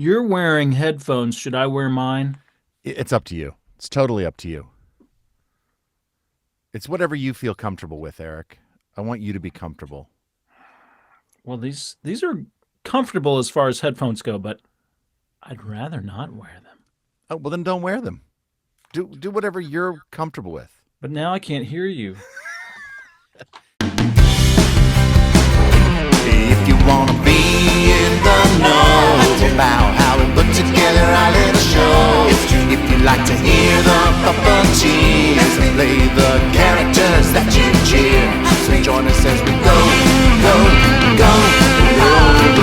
You're wearing headphones. Should I wear mine? It's up to you. It's totally up to you. It's whatever you feel comfortable with, Eric. I want you to be comfortable. Well, these are comfortable as far as headphones go, but I'd rather not wear them. Oh, well, then don't wear them. Do whatever you're comfortable with. But now I can't hear you. If you wanna be in the know about how we put together our little show, if you like to hear the puppeteers and play the characters that you cheer, so join us as we go below the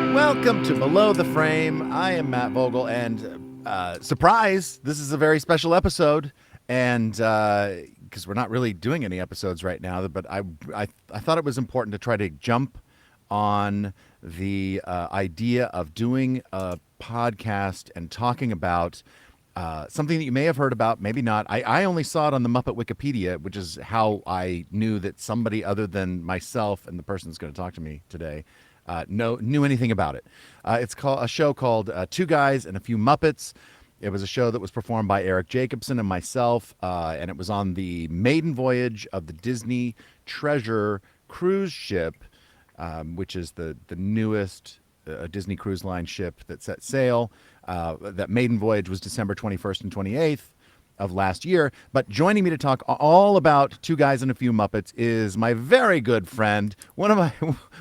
frame. Welcome to Below the Frame. I am Matt Vogel, and surprise, this is a very special episode, and because we're not really doing any episodes right now, but I thought it was important to try to jump on the idea of doing a podcast and talking about something that you may have heard about, maybe not. I only saw it on the Muppet Wikipedia, which is how I knew that somebody other than myself and the person that's going to talk to me today knew anything about it. It's called a show called Two Guys and a Few Muppets. It was a show that was performed by Eric Jacobson and myself, and it was on the maiden voyage of the Disney Treasure cruise ship, which is the newest Disney Cruise Line ship that set sail. That maiden voyage was December 21st and 28th of last year. But joining me to talk all about Two Guys and a Few Muppets is my very good friend, one of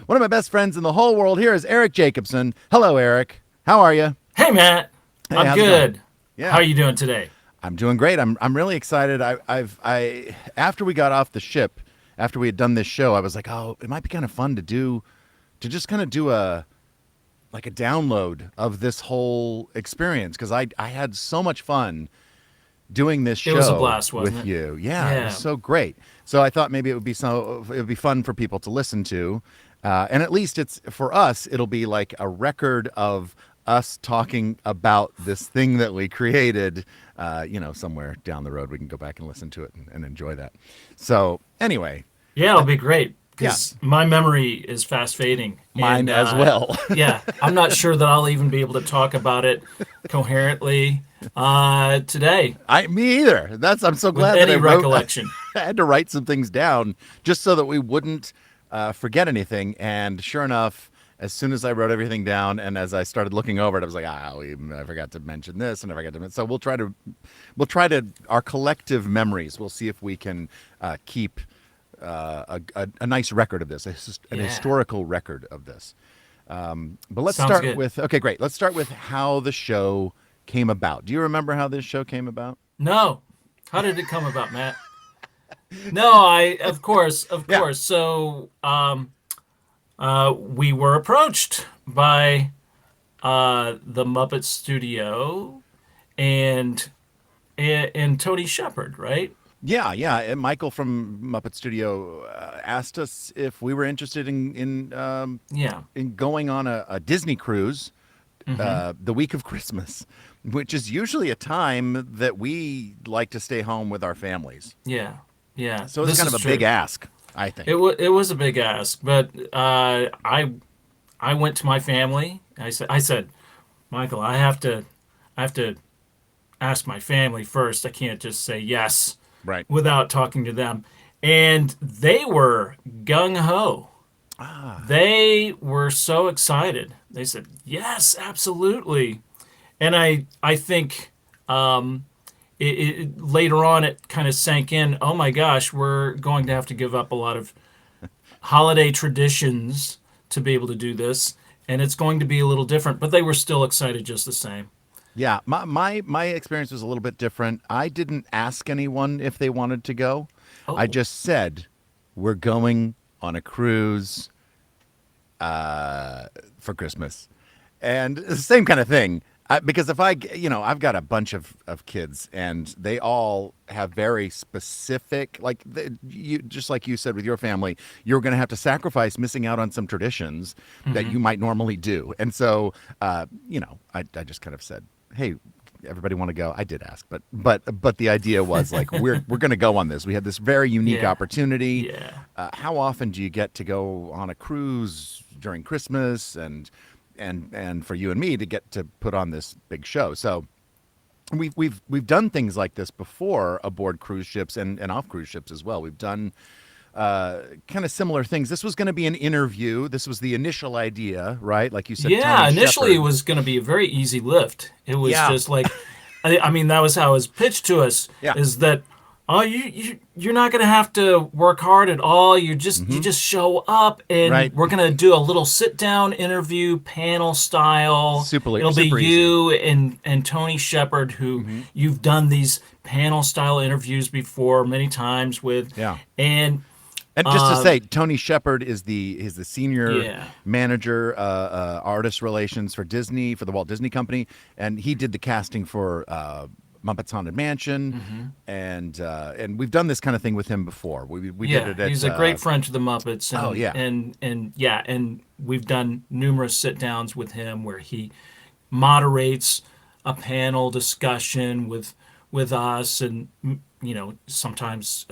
my best friends in the whole world. Here is Eric Jacobson. Hello, Eric. How are you? Hey, Matt. Hey, I'm how's it going? good. Yeah. How are you doing today? I'm doing great. I'm really excited. I after we got off the ship, after we had done this show, I was like, oh, it might be kind of fun to just kind of do a download of this whole experience, because I had so much fun doing this show It was a blast, wasn't with it? you. Yeah, it was so great. So I thought maybe it would be fun for people to listen to, and at least it's for us. It'll be like a record of us talking about this thing that we created. Somewhere down the road we can go back and listen to it and enjoy that. So anyway, Yeah, it'll be great yeah, because my memory is fast fading. mine And, as well. yeah, I'm not sure that I'll even be able to talk about it coherently today Me either. I'm so with glad that any I wrote. recollection. I had to write some things down just so that we wouldn't forget anything. And sure enough, as soon as I wrote everything down and as I started looking over it, I was like, I forgot to mention this and I forgot to. So we'll try to our collective memories. We'll see if we can keep a nice record of this, an Yeah. historical record of this. But let's Sounds start good. with. Okay, great. Let's start with how the show came about. Do you remember how this show came about? No. How did it come about, Matt? No, of course. Yeah. So, we were approached by the Muppet Studio and Tony Shepard, right? Yeah. And Michael from Muppet Studio asked us if we were interested Yeah. in going on a Disney cruise Hmm. the week of Christmas, which is usually a time that we like to stay home with our families. Yeah. Yeah. So it's This kind of is a true. big ask, I think. It was a big ask, but I went to my family. I said, Michael, I have to ask my family first. I can't just say yes Right. without talking to them. And they were gung ho. They were so excited. They said, "Yes, absolutely." And I think later on it kind of sank in. Oh my gosh, we're going to have to give up a lot of holiday traditions to be able to do this, and it's going to be a little different. But they were still excited just the same. Yeah, my experience was a little bit different. I didn't ask anyone if they wanted to go. I Oh, just said, we're going on a cruise for Christmas. And it's the same kind of thing. Because if I've got a bunch of kids and they all have very specific, just like you said with your family, you're going to have to sacrifice missing out on some traditions that hmm. you might normally do. And so, I just kind of said, hey, everybody want to go? I did ask, but the idea was like we're going to go on this. We had this very unique Yeah. opportunity. Yeah. How often do you get to go on a cruise during Christmas and for you and me to get to put on this big show? So we've done things like this before aboard cruise ships and off cruise ships as well. We've done kind of similar things. This was going to be an interview. This was the initial idea, right? Like you said, Yeah, Tony initially Shepard. it was going to be a very easy lift. It was Yeah. just like, I mean, that was how it was pitched to us. Yeah. Is that, oh, you're not going to have to work hard at all. You just show up, and Right. we're going to do a little sit down interview, panel style. It'll be super you and Tony Shepard, who you've done these panel style interviews before many times with. Yeah. And And just to say, Tony Shepard is the senior Yeah. manager, artist relations for Disney, for the Walt Disney Company, and he did the casting for Muppets Haunted Mansion, and we've done this kind of thing with him before. We yeah, did it at, he's a great friend to the Muppets. And, Oh, yeah. and we've done numerous sit downs with him where he moderates a panel discussion with us, and sometimes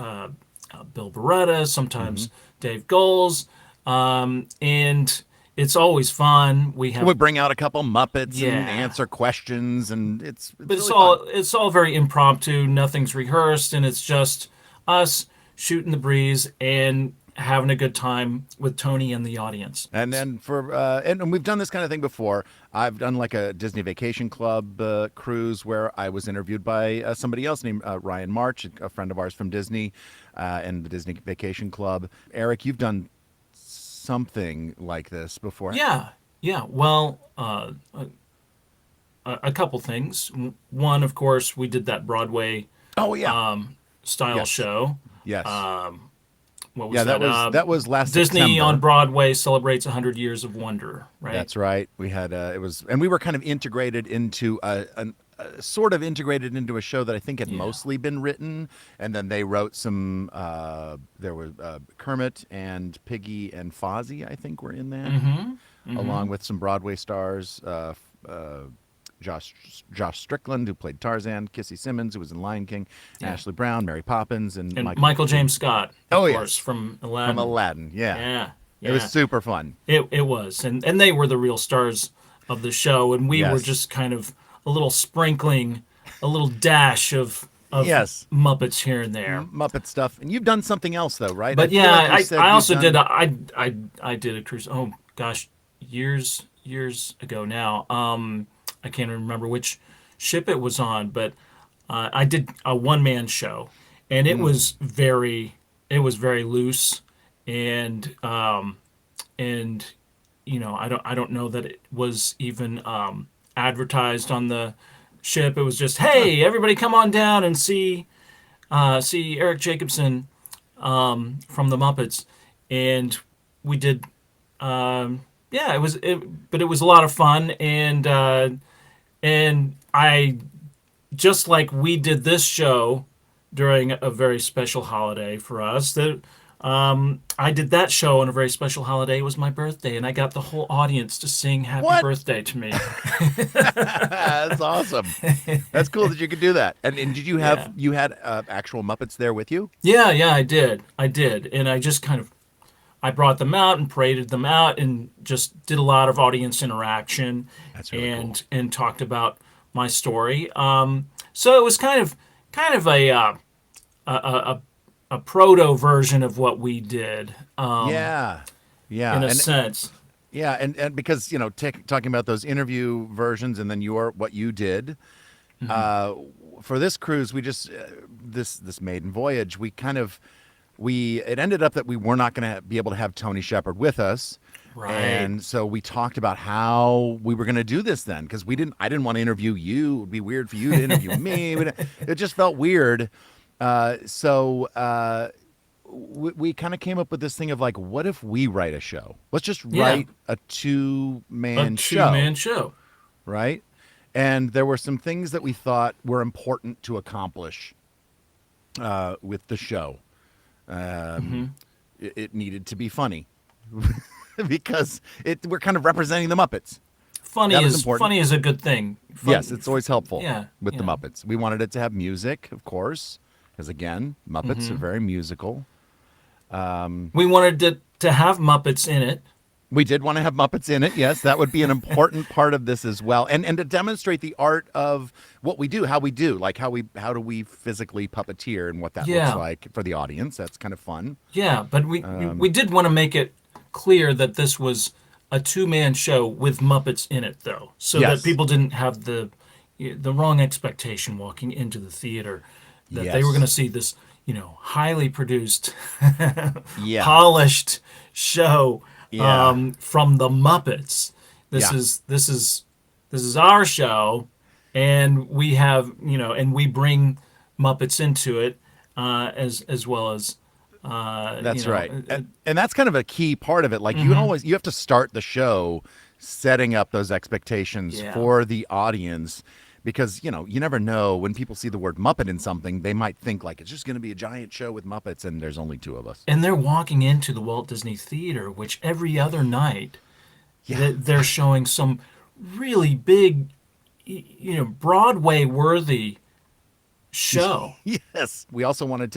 Bill Beretta, sometimes Dave Goles, and it's always fun. We have we bring out a couple Muppets Yeah. and answer questions, and it's But it's really all fun. it's all very impromptu. Nothing's rehearsed, and it's just us shooting the breeze and having a good time with Tony and the audience. And then and we've done this kind of thing before. I've done like a Disney Vacation Club cruise where I was interviewed by somebody else named Ryan March, a friend of ours from Disney and the Disney Vacation Club. Eric, you've done something like this before. Yeah. Well, a couple things. One, of course, we did that Broadway Oh yeah. style Yes. show. Yes. What was Yeah, that? that was last Disney September. on Broadway celebrates 100 years of wonder. Right. That's right. We had and we were kind of integrated into sort of integrated into a show that I think had Yeah. mostly been written, and then they wrote some. There were Kermit and Piggy and Fozzie, I think, were in that, along with some Broadway stars. Josh Strickland, who played Tarzan, Kissy Simmons, who was in Lion King, Yeah. Ashley Brown, Mary Poppins, and Michael James Scott, of Oh, yes. course, from Aladdin. from Aladdin. Yeah. Yeah. It was super fun. It was, and they were the real stars of the show, and we were Yes. just kind of a little sprinkling, a little dash of Yes. Muppets here and there. Muppet stuff. And you've done something else, though, right? But I feel yeah, like you said I you've also done- did I did a cruise. Oh gosh, years ago now. I can't remember which ship it was on, but I did a one man show, and it was very loose, and I don't know that it was even advertised on the ship. It was just, hey, everybody, come on down and see Eric Jacobson from the Muppets, and we did. Yeah, but it was a lot of fun, and I, just like we did this show during a very special holiday for us. I did that show on a very special holiday. It was my birthday, and I got the whole audience to sing "Happy What? Birthday" to me. That's awesome. That's cool that you could do that. And did you have you had actual Muppets there with you? Yeah, I did, and I just kind of I brought them out and paraded them out, and just did a lot of audience interaction. That's really and talked about my story. So it was kind of a proto version of what we did. Yeah. In a sense. Yeah, and because talking about those interview versions and then what you did for this cruise, we just this maiden voyage, it ended up that we were not going to be able to have Tony Shepard with us, Right. and so we talked about how we were going to do this then, because I didn't want to interview you. It would be weird for you to interview me. It just felt weird. So we kind of came up with this thing of like, what if we write a show? Let's just write a two-man show. Right? And there were some things that we thought were important to accomplish with the show. It needed to be funny because we're kind of representing the Muppets. funny That was is important. funny is a good thing. Yes, it's always helpful Yeah, with the yeah. Muppets. We wanted it to have music, of course, because again, Muppets are very musical. We wanted to have Muppets in it. We did want to have Muppets in it. Yes, that would be an important part of this as well, and to demonstrate the art of what we do, how we do, like how do we physically puppeteer and what that looks Yeah, like for the audience. That's kind of fun. yeah. But we did want to make it clear that this was a two-man show with Muppets in it, though, so that Yes. people didn't have the wrong expectation walking into the theater that they were going to Yes. see this, highly produced, Yeah. polished show Yeah. from the Muppets. This Yeah. is this is this is our show, and we have and we bring Muppets into it as well as That's right. And that's kind of a key part of it. Like you have to start the show setting up those expectations Yeah. for the audience because, you never know when people see the word Muppet in something, they might think like it's just going to be a giant show with Muppets and there's only two of us. and they're walking into the Walt Disney Theater, which every other night Yeah. they're showing some really big, Broadway worthy show. Yes. We also wanted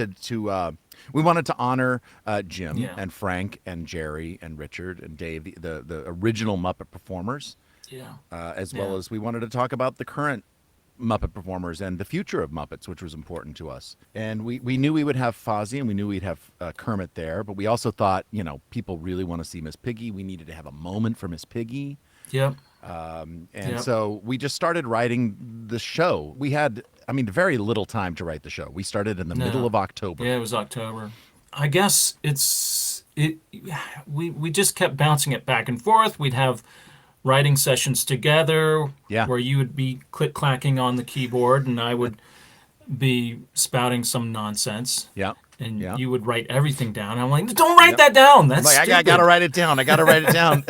we wanted to honor Jim Yeah. and Frank and Jerry and Richard and Dave, the original Muppet performers, Yeah. as well Yeah. as we wanted to talk about the current Muppet performers and the future of Muppets, which was important to us. And we knew we would have Fozzie and we knew we'd have Kermit there, but we also thought, people really want to see Miss Piggy. We needed to have a moment for Miss Piggy. Yep. And Yep. so we just started writing the show. We had, very little time to write the show. We started in the middle of October. Yeah, it was October. I guess we just kept bouncing it back and forth. We'd have writing sessions together Yeah. where you would be click clacking on the keyboard and I would be spouting some nonsense. Yeah. And Yeah. you would write everything down. I'm like, don't write Yep. that down. That's Like, I stupid. got to write it down. I got to write it down.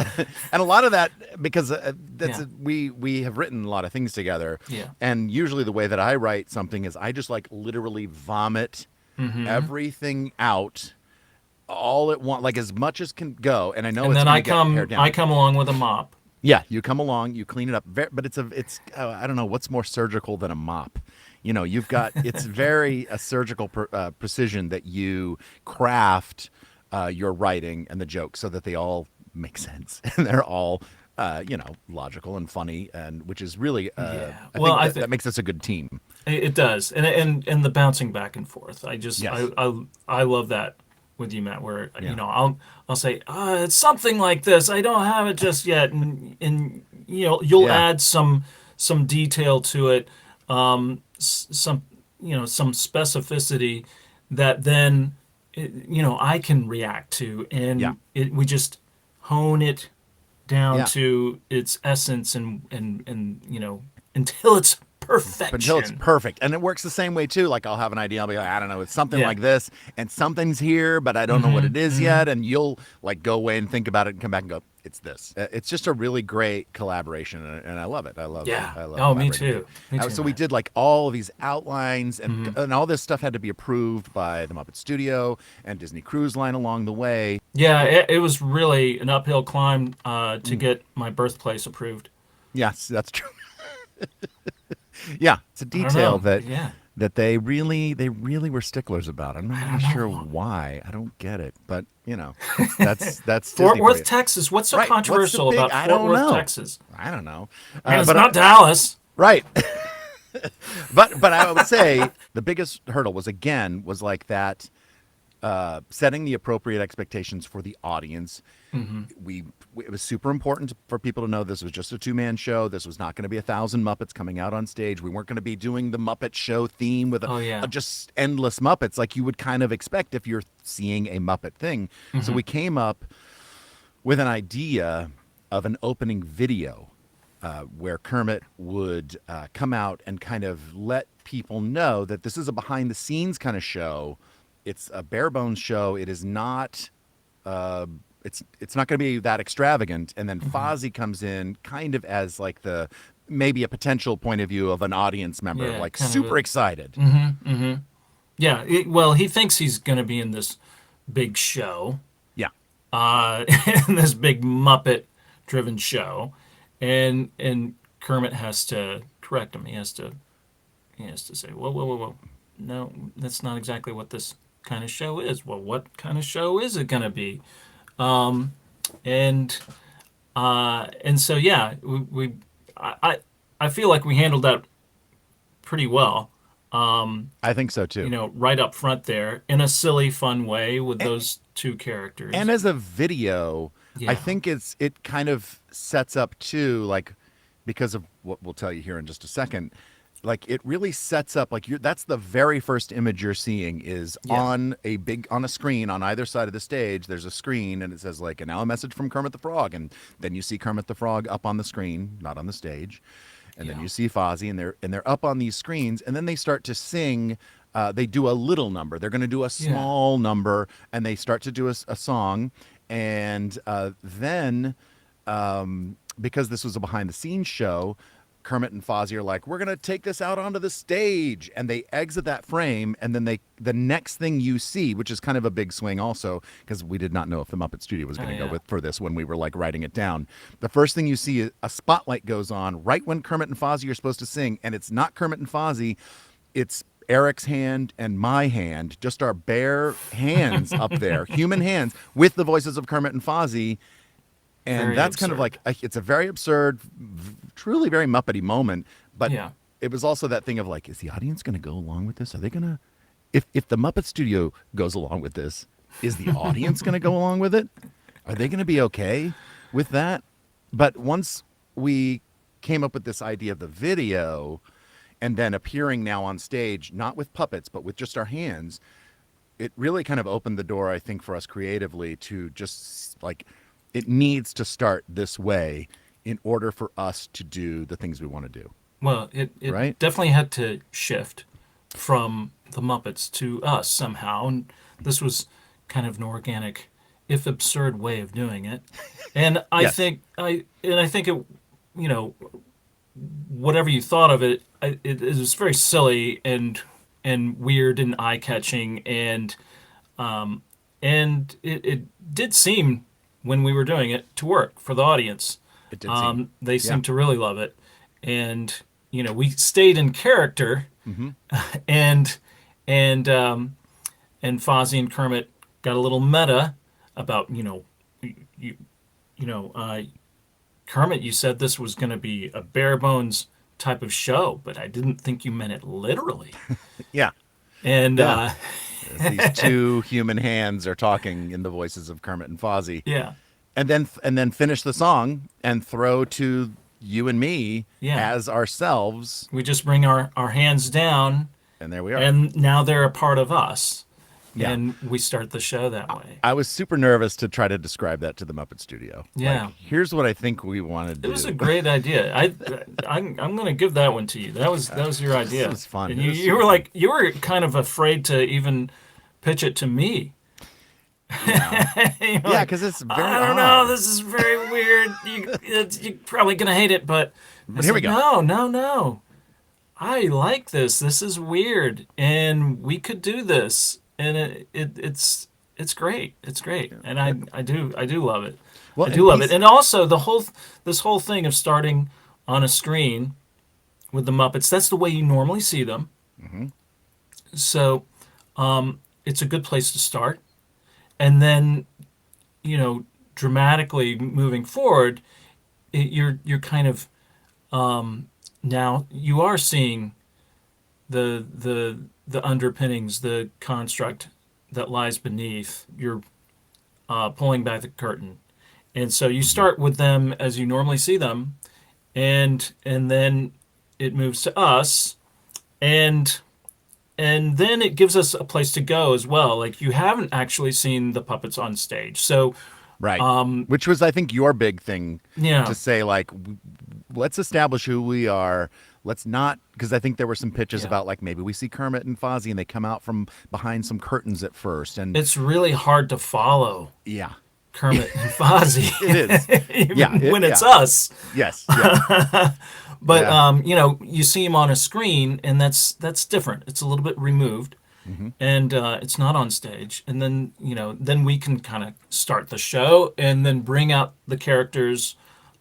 And a lot of that, because Yeah. we have written a lot of things together. Yeah. And usually the way that I write something is I just like literally vomit Mm-hmm. everything out all at once, like as much as can go. And I know And it's then going to get pared down. I come along with a mop. Yeah, you come along, you clean it up, but it's I don't know what's more surgical than a mop. You've got it's very a surgical precision that you craft your writing and the jokes so that they all make sense and they're all logical and funny, and which is really Yeah. I Well, think that makes us a good team. It does, and the bouncing back and forth. I just Yes. I love that with you, Matt. Where Yeah. I'll say it's something like this. I don't have it just yet, and you'll Yeah. add some detail to it, some some specificity that then I can react to, and Yeah. we just hone it down Yeah. to its essence and until it's perfection. Until it's perfect. And it works the same way too. Like I'll have an idea, I'll be like, I don't know, it's something Yeah. like this, and something's here, but I don't know what it is yet. And you'll like go away and think about it and come back and go, it's this. It's just a really great collaboration, and I love it. I love Yeah. it. I love Oh, me collaborating. too. Me too, So we Matt. did like all of these outlines, and all this stuff had to be approved by the Muppet Studio and Disney Cruise Line along the way. Yeah, it was really an uphill climb Mm. to get my birthplace approved. Yes, that's true. Yeah, it's a I don't detail know. that Yeah. that they really were sticklers about. I'm not really sure why. I don't get it, but that's Fort Disney for Worth, you. Texas. What's so Right, what's the controversial big- about I Fort don't Worth, know. Texas? I don't know, And it's but not Dallas. right. but I would say the biggest hurdle was like that. Setting the appropriate expectations for the audience. It was super important for people to know this was just a two-man show. This was not going to be 1,000 Muppets coming out on stage. We weren't going to be doing the Muppet Show theme with just endless Muppets like you would kind of expect if you're seeing a Muppet thing. So we came up with an idea of an opening video where Kermit would come out and kind of let people know that this is a behind-the-scenes kind of show. It's a bare bones show. It is not. It's not going to be that extravagant. And then Fozzie comes in, kind of as like maybe a potential point of view of an audience member, Yeah, like kind of super excited. Yeah. Well, he thinks he's going to be in this big show, Yeah, in this big Muppet-driven show, and Kermit has to correct him. He has to say, whoa, whoa, whoa, whoa, no, that's not exactly what this kind of show is. Well, what kind of show is it gonna be? And and so yeah, I feel like we handled that pretty well. I think so too. Right up front there in a silly, fun way with those two characters. And as a video, I Yeah. think it kind of sets up too, like, because of what we'll tell you here in just a second. Like, it really sets up, like, that's the very first image you're seeing is Yeah. on a screen on either side of the stage. There's a screen and it says like, and now a message from Kermit the Frog, and then you see Kermit the Frog up on the screen, not on the stage. And then Yeah. you see Fozzie, and they're up on these screens, and then they start to sing. They do a little number. They're going to do a small number, and they start to do a song, and then because this was a behind the scenes show, Kermit and Fozzie are like, we're going to take this out onto the stage, and they exit that frame, and then the next thing you see, which is kind of a big swing also, because we did not know if the Muppet Studio was going to go with for this when we were like writing it down. The first thing you see is a spotlight goes on right when Kermit and Fozzie are supposed to sing, and it's not Kermit and Fozzie, it's Eric's hand and my hand, just our bare hands up there, human hands, with the voices of Kermit and Fozzie. And Very that's kind of absurd. like, it's a very absurd, truly very Muppety moment. But Yeah. it was also that thing of like, is the audience going to go along with this? Are they going to, if the Muppet Studio goes along with this, is the audience going to go along with it? Are they going to be okay with that? But once we came up with this idea of the video and then appearing now on stage, not with puppets, but with just our hands, it really kind of opened the door, I think, for us creatively to just like, it needs to start this way in order for us to do the things we want to do. Well, it Right? definitely had to shift from the Muppets to us somehow, and this was kind of an organic, if absurd, way of doing it. And I Yes. think I think it, you know, whatever you thought of it, it was very silly and weird and eye catching, and it did seem when we were doing it to work for the audience. It did seem. They seemed to really love it, and we stayed in character, and and Fozzie and Kermit got a little meta about Kermit, you said this was going to be a bare bones type of show, but I didn't think you meant it literally. Yeah. And Yeah. As these two human hands are talking in the voices of Kermit and Fozzie. yeah, And then finish the song and throw to you and me Yeah. as ourselves. we just bring our hands down, And there we are. and now they're a part of us. Yeah. And we start the show that way. I was super nervous to try to describe that to the Muppet Studio. Yeah. Like, here's what I think we want to do. It was a great idea. I'm going to give that one to you. That was your idea. was fun. And It was you super were fun. like, you were kind of afraid to even pitch it to me. Yeah, because it's very I don't odd. know. This is very weird. You're probably gonna hate it, but Here we go. No. I like this. This is weird, and we could do this, and it's great. It's great, and I do love it. Well, I do love he's- it, and also this whole thing of starting on a screen with the Muppets. That's the way you normally see them. Mm-hmm. So, it's a good place to start, and then dramatically moving forward, you're kind of now you are seeing the underpinnings, the construct that lies beneath. You're pulling back the curtain, and so you start with them as you normally see them, and then it moves to us, and then it gives us a place to go as well. Like, you haven't actually seen the puppets on stage, so Right. Which was, I think, your big thing Yeah. to say, like, let's establish who we are. Let's not, because I think there were some pitches Yeah. about, like, maybe we see Kermit and Fozzie and they come out from behind some curtains at first. And it's really hard to follow yeah, Kermit and Fozzie. it is. Even Yeah, when it's yeah. us. Yes. Yeah. But Yeah. you see him on a screen, and that's different. It's a little bit removed, and it's not on stage. And then then we can kind of start the show, and then bring out the characters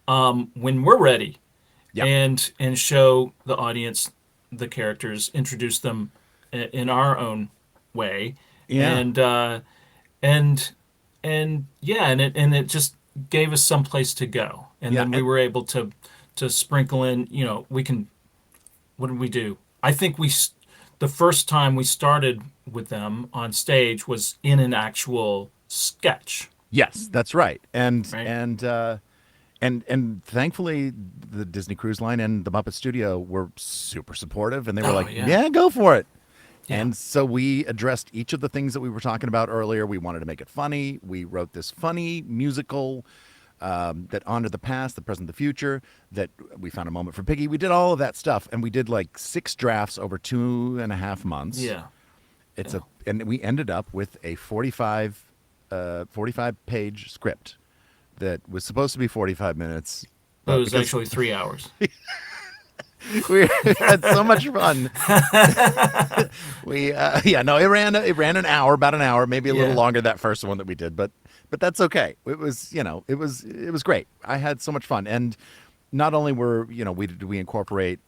when we're ready, Yeah. and show the audience the characters, introduce them in our own way, Yeah. and and yeah, and it just gave us some place to go, and Yeah. then we were able to sprinkle in. We can. What did we do? I think the first time we started with them on stage was in an actual sketch, Yes, that's right. right? And thankfully, the Disney Cruise Line and the Muppet Studio were super supportive, and they were Oh like, yeah, "Yeah, go for it." yeah. And so we addressed each of the things that we were talking about earlier. We wanted to make it funny. We wrote this funny musical that honored the past, the present, the future. That we found a moment for Piggy. We did all of that stuff, and we did like 6 drafts over 2.5 months. Yeah. It's Yeah. and we ended up with a 45 page script that was supposed to be 45 minutes, But it but was because actually 3 hours. we had so much fun, yeah, no, it ran an hour, about an hour, maybe a little Yeah. longer that first one that we did, but that's okay. It was, it was great. I had so much fun, and not only we incorporate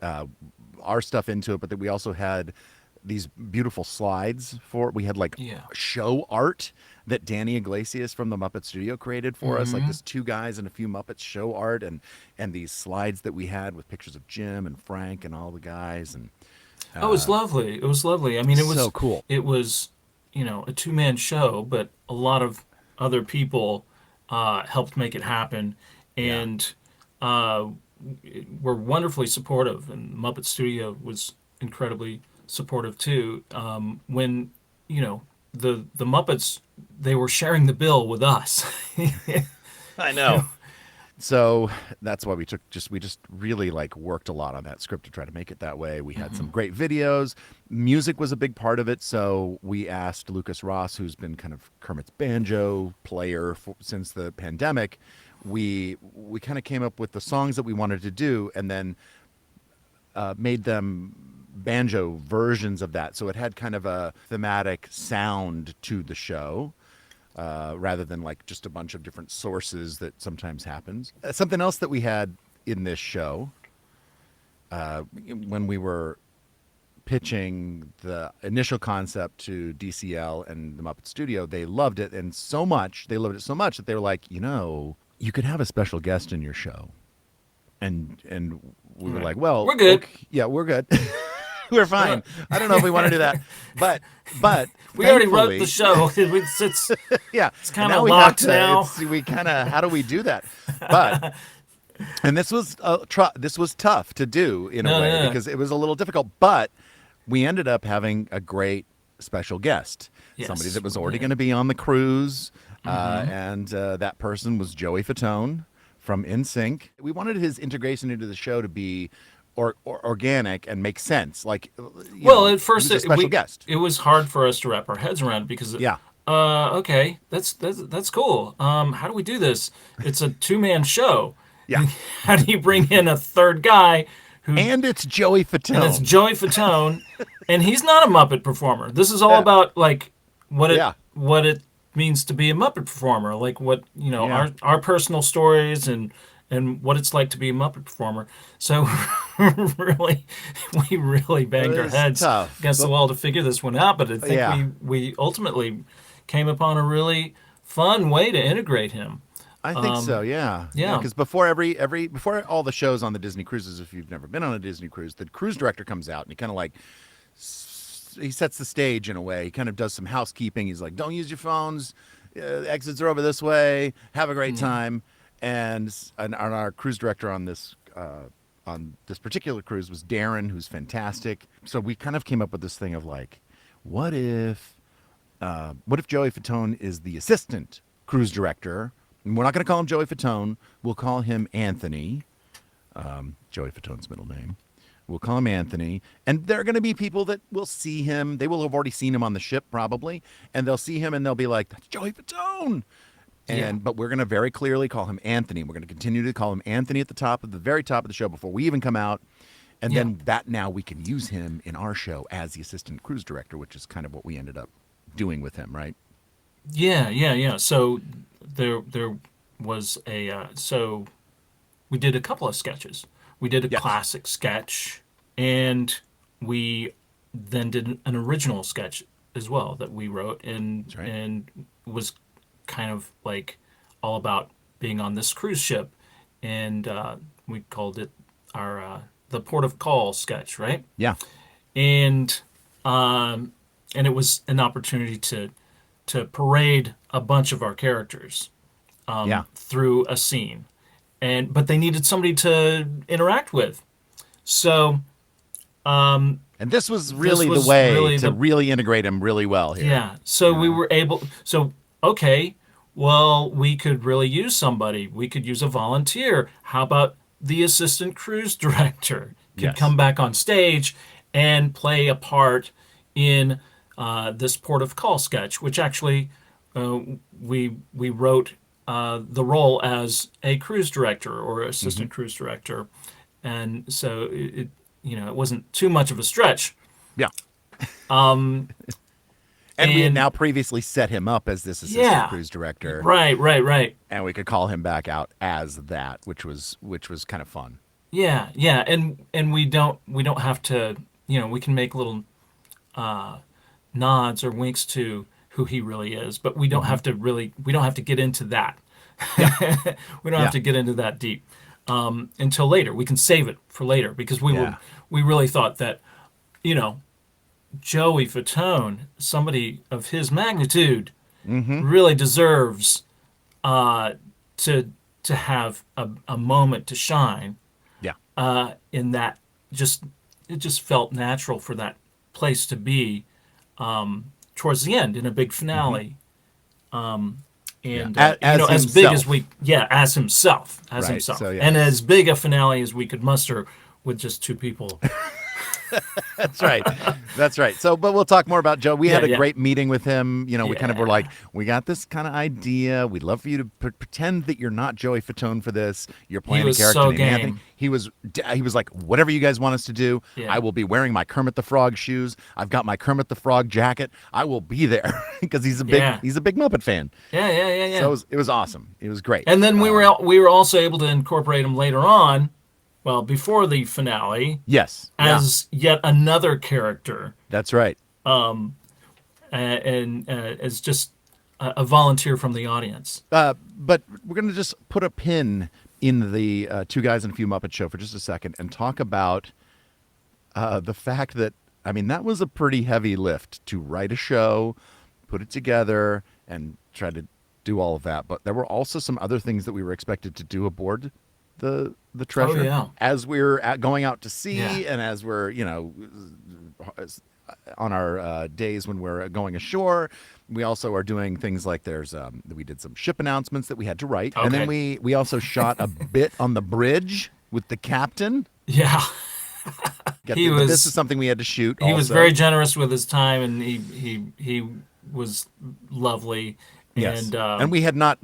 our stuff into it, but that we also had these beautiful slides for. We had like Yeah. show art that Danny Iglesias from the Muppet Studio created for us, like Mm-hmm. this Two Guys and a Few Muppets show art, and these slides that we had with pictures of Jim and Frank and all the guys, and Oh, it was lovely. It was lovely. I mean, so cool. it was, a two-man show, but a lot of other people helped make it happen, Yeah. and uh, were wonderfully supportive. And Muppet Studio was incredibly supportive too. When the Muppets, they were sharing the bill with us. I know. So that's why we just really like worked a lot on that script to try to make it that way. We had some great videos. Music was a big part of it, so we asked Lucas Ross, who's been kind of Kermit's banjo player since the pandemic. We kind of came up with the songs that we wanted to do, and then made them banjo versions of that. So it had kind of a thematic sound to the show, rather than like just a bunch of different sources that sometimes happens. Something else that we had in this show, when we were pitching the initial concept to DCL and the Muppet Studio, they loved it, and they loved it so much that they were like, you could have a special guest in your show. And we were Right. like, well, We're good. okay, yeah, we're good. We're fine. I don't know if we want to do that, but We already wrote thankfully- the show. It's Yeah, It's and kinda now we have locked to- now. we kind of, how do we do that? But and this was tough to do in a No, way, no, no. because it was a little difficult. But we ended up having a great special guest, Yes, somebody that was we already did. going to be on the cruise, and that person was Joey Fatone from NSYNC. We wanted his integration into the show to be organic and make sense. Like, at first he was a special guest. it was hard for us to wrap our heads around because Yeah. okay, that's cool. How do we do this? It's a two-man show. Yeah. How do you bring in a third guy who And it's Joey Fatone. and it's Joey Fatone, and he's not a Muppet performer. This is all Yeah. about like Yeah. what it means to be a Muppet performer, like what Yeah. our personal stories and what it's like to be a Muppet performer. So really, we really banged It our was heads tough, against the but- wall to figure this one out. But I think Yeah. we ultimately came upon a really fun way to integrate him. I think so, yeah. yeah. Because before before all the shows on the Disney cruises, if you've never been on a Disney cruise, the cruise director comes out and he kind of like he sets the stage in a way. He kind of does some housekeeping. He's like, "Don't use your phones. Exits are over this way. Have a great time." And our cruise director on this particular cruise was Darren, who's fantastic. So we kind of came up with this thing of like, what if Joey Fatone is the assistant cruise director? And we're not going to call him Joey Fatone. We'll call him Anthony. Joey Fatone's middle name. We'll call him Anthony. And there are going to be people that will see him. They will have already seen him on the ship probably. And they'll see him and they'll be like, that's Joey Fatone. But we're going to very clearly call him Anthony. We're going to continue to call him Anthony at the very top of the show before we even come out. And then now we can use him in our show as the assistant cruise director, which is kind of what we ended up doing with him, right? Yeah. So there was a we did a couple of sketches. We did a Yes. classic sketch, and we then did an original sketch as well that we wrote, That's right. and was kind of like all about being on this cruise ship, and we called it our the port of call sketch, right? Yeah. And and it was an opportunity to parade a bunch of our characters Yeah. through a scene, and but they needed somebody to interact with, so And this was really was the way really to the- really integrate him really well here. yeah, so we were able, so okay, well, we could really use somebody. We could use a volunteer. How about the assistant cruise director could Yes. come back on stage and play a part in this port of call sketch, which actually we wrote the role as a cruise director or assistant cruise director, and so it wasn't too much of a stretch. Yeah. And we had and- now previously set him up as this assistant Yeah. cruise director, Right. and we could call him back out as that, which was kind of fun. Yeah, and we don't have to, we can make little nods or winks to who he really is, but we don't have to get into that. We don't Yeah. have to get into that deep until later. We can save it for later because Yeah. we really thought that, Joey Fatone, somebody of his magnitude, really deserves to have a moment to shine. Yeah. In that, it just felt natural for that place to be towards the end in a big finale. And Yeah. As as big himself. as as himself, Right, himself, so, yes. and as big a finale as we could muster with just two people. That's right. That's right. So, but we'll talk more about Joe. We had a Yeah. great meeting with him. We kind of were Yeah. like, we got this kind of idea. We'd love for you to pretend that you're not Joey Fatone for this. You're playing was a character so named game. Anthony. He was like, whatever you guys want us to do, Yeah. I will be wearing my Kermit the Frog shoes. I've got my Kermit the Frog jacket. I will be there because he's a big Yeah. Muppet fan. Yeah. So it was awesome. It was great. And then we were also able to incorporate him later on, well, before the finale, Yes. as yet another character, That's right. and as just a volunteer from the audience. But we're going to just put a pin in the Two Guys and a Few Muppets show for just a second and talk about the fact that, that was a pretty heavy lift to write a show, put it together, and try to do all of that. But there were also some other things that we were expected to do aboard the treasure yeah. as we're going out to sea, Yeah. and as we're on our days when we're going ashore. We also are doing things like we did some ship announcements that we had to write, and then Okay. we also shot a bit on the bridge with the captain. Yeah. This is something we had to shoot. He was also. very generous with his time, and he was lovely. Yes, and we had not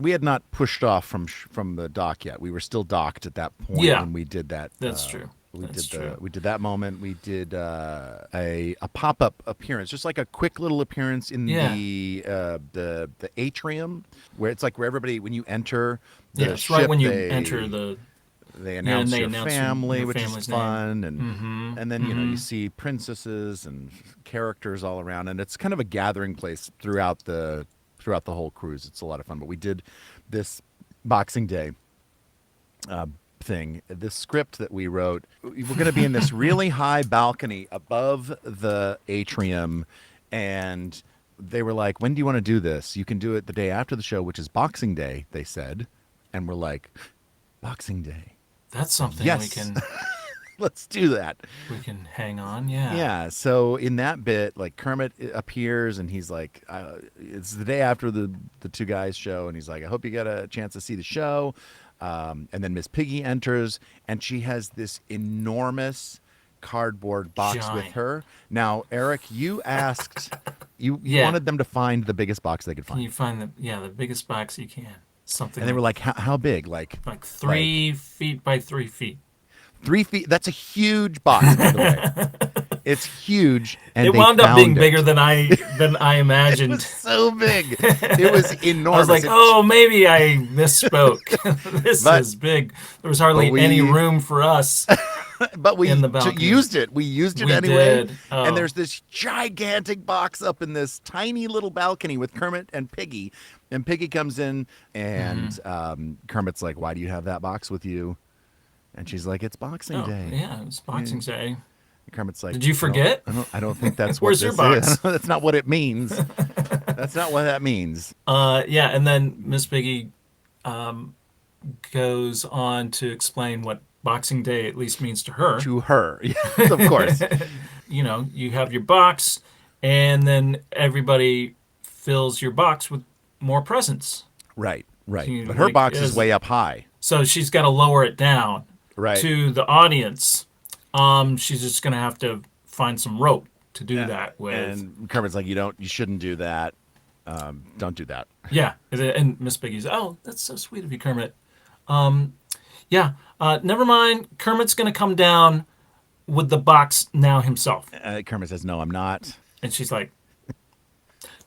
pushed off from the dock yet. We were still docked at that point Yeah. when we did that. That's true. We That's did true. we did that moment. We did a pop-up appearance, just like a quick little appearance in Yeah. the atrium, where it's like where everybody, when you enter the Yeah, it's ship, right when you they- enter the. they announce they your announce family, your which is family's name. fun, and then you see princesses and characters all around, and it's kind of a gathering place throughout the whole cruise. It's a lot of fun. But we did this Boxing Day thing. This script that we wrote, we're going to be in this really high balcony above the atrium, and they were like, "When do you want to do this? You can do it the day after the show, which is Boxing Day," they said, and we're like, "Boxing Day." That's something Yes. we can Let's do that. hang on. Yeah. Yeah. So in that bit, like Kermit appears and he's like, it's the day after the Two Guys show. And he's like, I hope you get a chance to see the show. And then Miss Piggy enters and she has this enormous cardboard box with Giant. her. Now, Eric, you asked, you Yeah. wanted them to find the biggest box they could Can find. you find the biggest box you can? Something And they were like, how big? Like like 3 feet by 3 feet. 3 feet. That's a huge box, by the way. It's huge, and It they wound up being found it. bigger than I It imagined. was so big. It was enormous. I was like, It- oh, maybe I misspoke. This But- is big. There was hardly but we- any room for us. but we in the balcony. used it. We used it We anyway. did. Oh. And there's this gigantic box up in this tiny little balcony with Kermit and Piggy. And Piggy comes in, and Mm-hmm. Kermit's like, "Why do you have that box with you?" And she's like, "It's Boxing Oh, Day." yeah, it's Boxing Day. And Kermit's like, Did you forget? I don't think that's what Where's this your is. box? That's not what it means. That's not what that means. Yeah, and then Miss Piggy goes on to explain what Boxing Day at least means to her. To her, yes, of course. You know, you have your box, and then everybody fills your box with more presents. Right. You- But her like, box is as- way up high. So she's got to lower it down Right. to the audience. She's just going to have to find some rope to do that with. And Kermit's like, you shouldn't do that. Don't do that. Yeah, and Miss Piggy's, oh, that's so sweet of you, Kermit. Yeah, never mind. Kermit's going to come down with the box now himself. Kermit says, "No, I'm not." And she's like,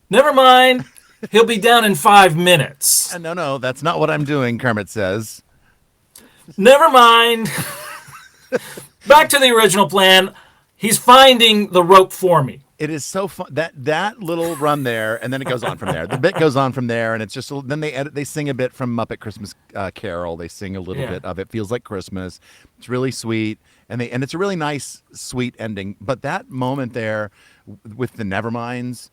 never mind. He'll be down in 5 minutes. No, that's not what I'm doing. Kermit says. Never mind. Back to the original plan. He's finding the rope for me. It is so fun that little run there, and then it goes on from there. The bit goes on from there, and it's just then they sing a bit from Muppet Christmas Carol. They sing a little Yeah. bit of it. Feels like Christmas. It's really sweet, and it's a really nice, sweet ending. But that moment there with the Neverminds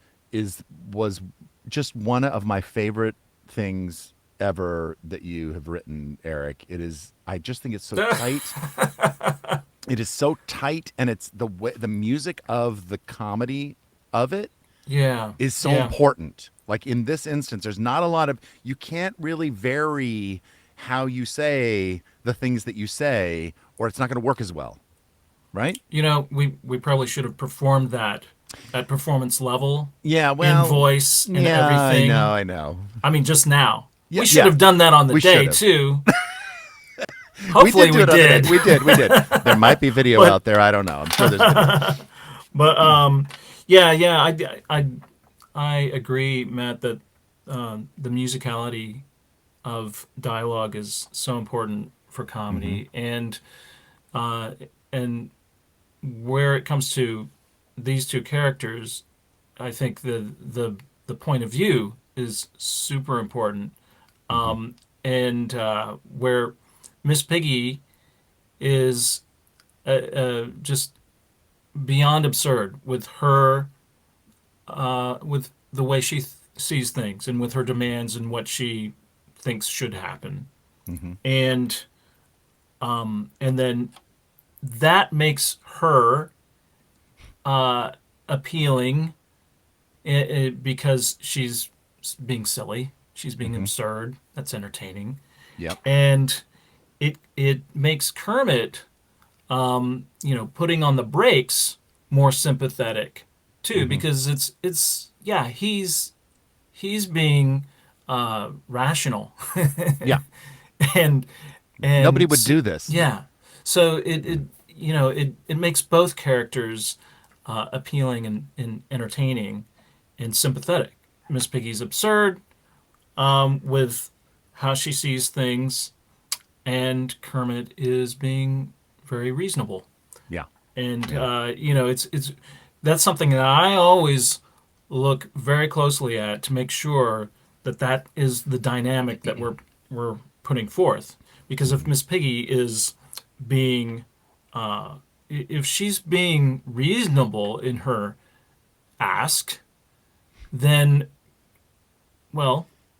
was just one of my favorite things ever that you have written, Eric. It is. I just think it's so tight. It is so tight, and it's the music of the comedy of it Yeah. is so yeah. important. Like in this instance, there's not a lot of you can't really vary how you say the things that you say, or it's not going to work as well, right? You know, we probably should have performed that at performance level. Yeah, well, in voice and yeah, everything. I know. I mean, just now. Yeah, we should yeah. have done that on the We day should have. too. Hopefully we do it on the did. day. We did. There might be video But- out there. I don't know. I'm sure there's video. But yeah, I agree, Matt, that the musicality of dialogue is so important for comedy, and where it comes to these two characters, I think the point of view is super important, and where Miss Piggy is just beyond absurd with her with the way she sees things and with her demands and what she thinks should happen, and then that makes her appealing because she's being silly, she's being absurd. That's entertaining. Yep. And it makes Kermit, putting on the brakes more sympathetic too, because he's being rational. Yeah. and Nobody would do this. Yeah. So it makes both characters appealing and entertaining and sympathetic. Miss Piggy's absurd with how she sees things, and Kermit is being very reasonable. Yeah. And it's that's something that I always look very closely at to make sure that is the dynamic that we're putting forth. Because if Miss Piggy is being if she's being reasonable in her ask, then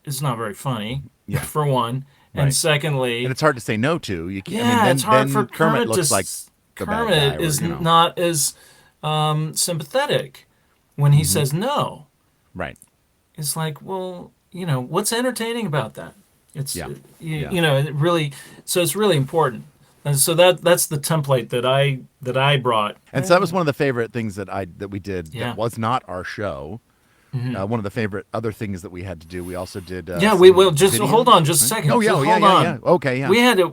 it's not very funny. Yeah. For one. Right. And secondly, And it's hard to say no to. You can't. yeah, then, it's hard then for Kermit Kermit looks to like the bad Kermit guy, or, is you know. not as sympathetic when he says no. Right. It's like, well, what's entertaining about that? It's Yeah. it really. So it's really important, and so that's the template that I brought. And so that was one of the favorite things that we did Yeah. that was not our show. One of the favorite other things that we had to do. We also did. Yeah, we some will just videos, hold on just a right? second. Oh yeah, Just yeah, hold yeah, on. yeah. Okay, yeah.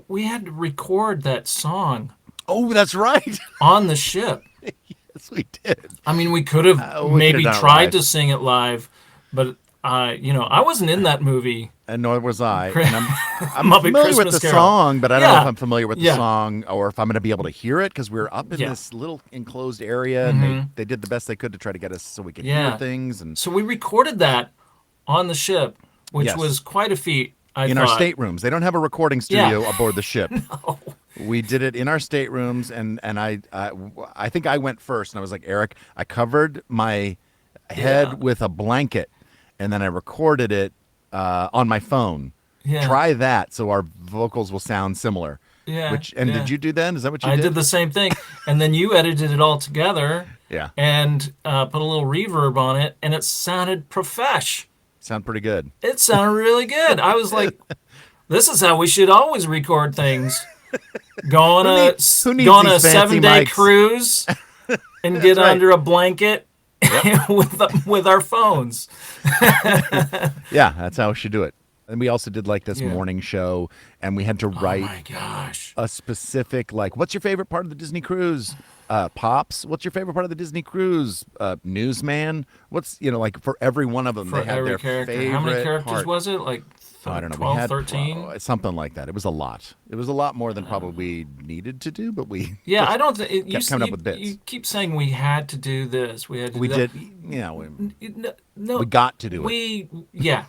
We had to record that song Oh, that's right. on the ship. Yes, we did. I mean, we could have We maybe could've done it tried live. to sing it live, but I wasn't in that movie. And nor was I. And I'm Muppet familiar with Christmas the Carol. song, but I don't know if Yeah. I'm familiar with the Yeah. song or if I'm going to be able to hear it because we were up in Yeah. this little enclosed area, and they did the best they could to try to get us so we could Yeah. hear things. And So we recorded that on the ship, which Yes. was quite a feat. I in thought. our staterooms, they don't have a recording Yeah. studio aboard the ship. We did it in our staterooms, and I think I went first, and I was like, Eric, I covered my head Yeah. with a blanket, and then I recorded it on my phone. Yeah. Try that so our vocals will sound similar. Yeah, Did yeah. you do that? Is that what you I did? did the same thing, and then you edited it all together. Yeah. And put a little reverb on it, and it sounded profesh. Sound pretty good. It sounded really good. I was like, "This is how we should always record things." Go on who needs go on a these fancy 7-day mics? cruise and get right. under a blanket with our phones. Yeah, that's how we should do it. And we also did like this Yeah. morning show, and we had to Oh my write gosh! a specific, like, what's your favorite part of the Disney cruise? Pops, what's your favorite part of the Disney cruise? Newsman, what's, like for every one of them, For they had every their character, favorite how many characters part. was it? Like I don't know. 12, we had 13? something like that. It was a lot. It was a lot more than probably we needed to do, but we Yeah, I don't. You, kept coming up you- with bits. You keep saying we had to do this. We had to. we do did. that. No, We got to do it. Yeah,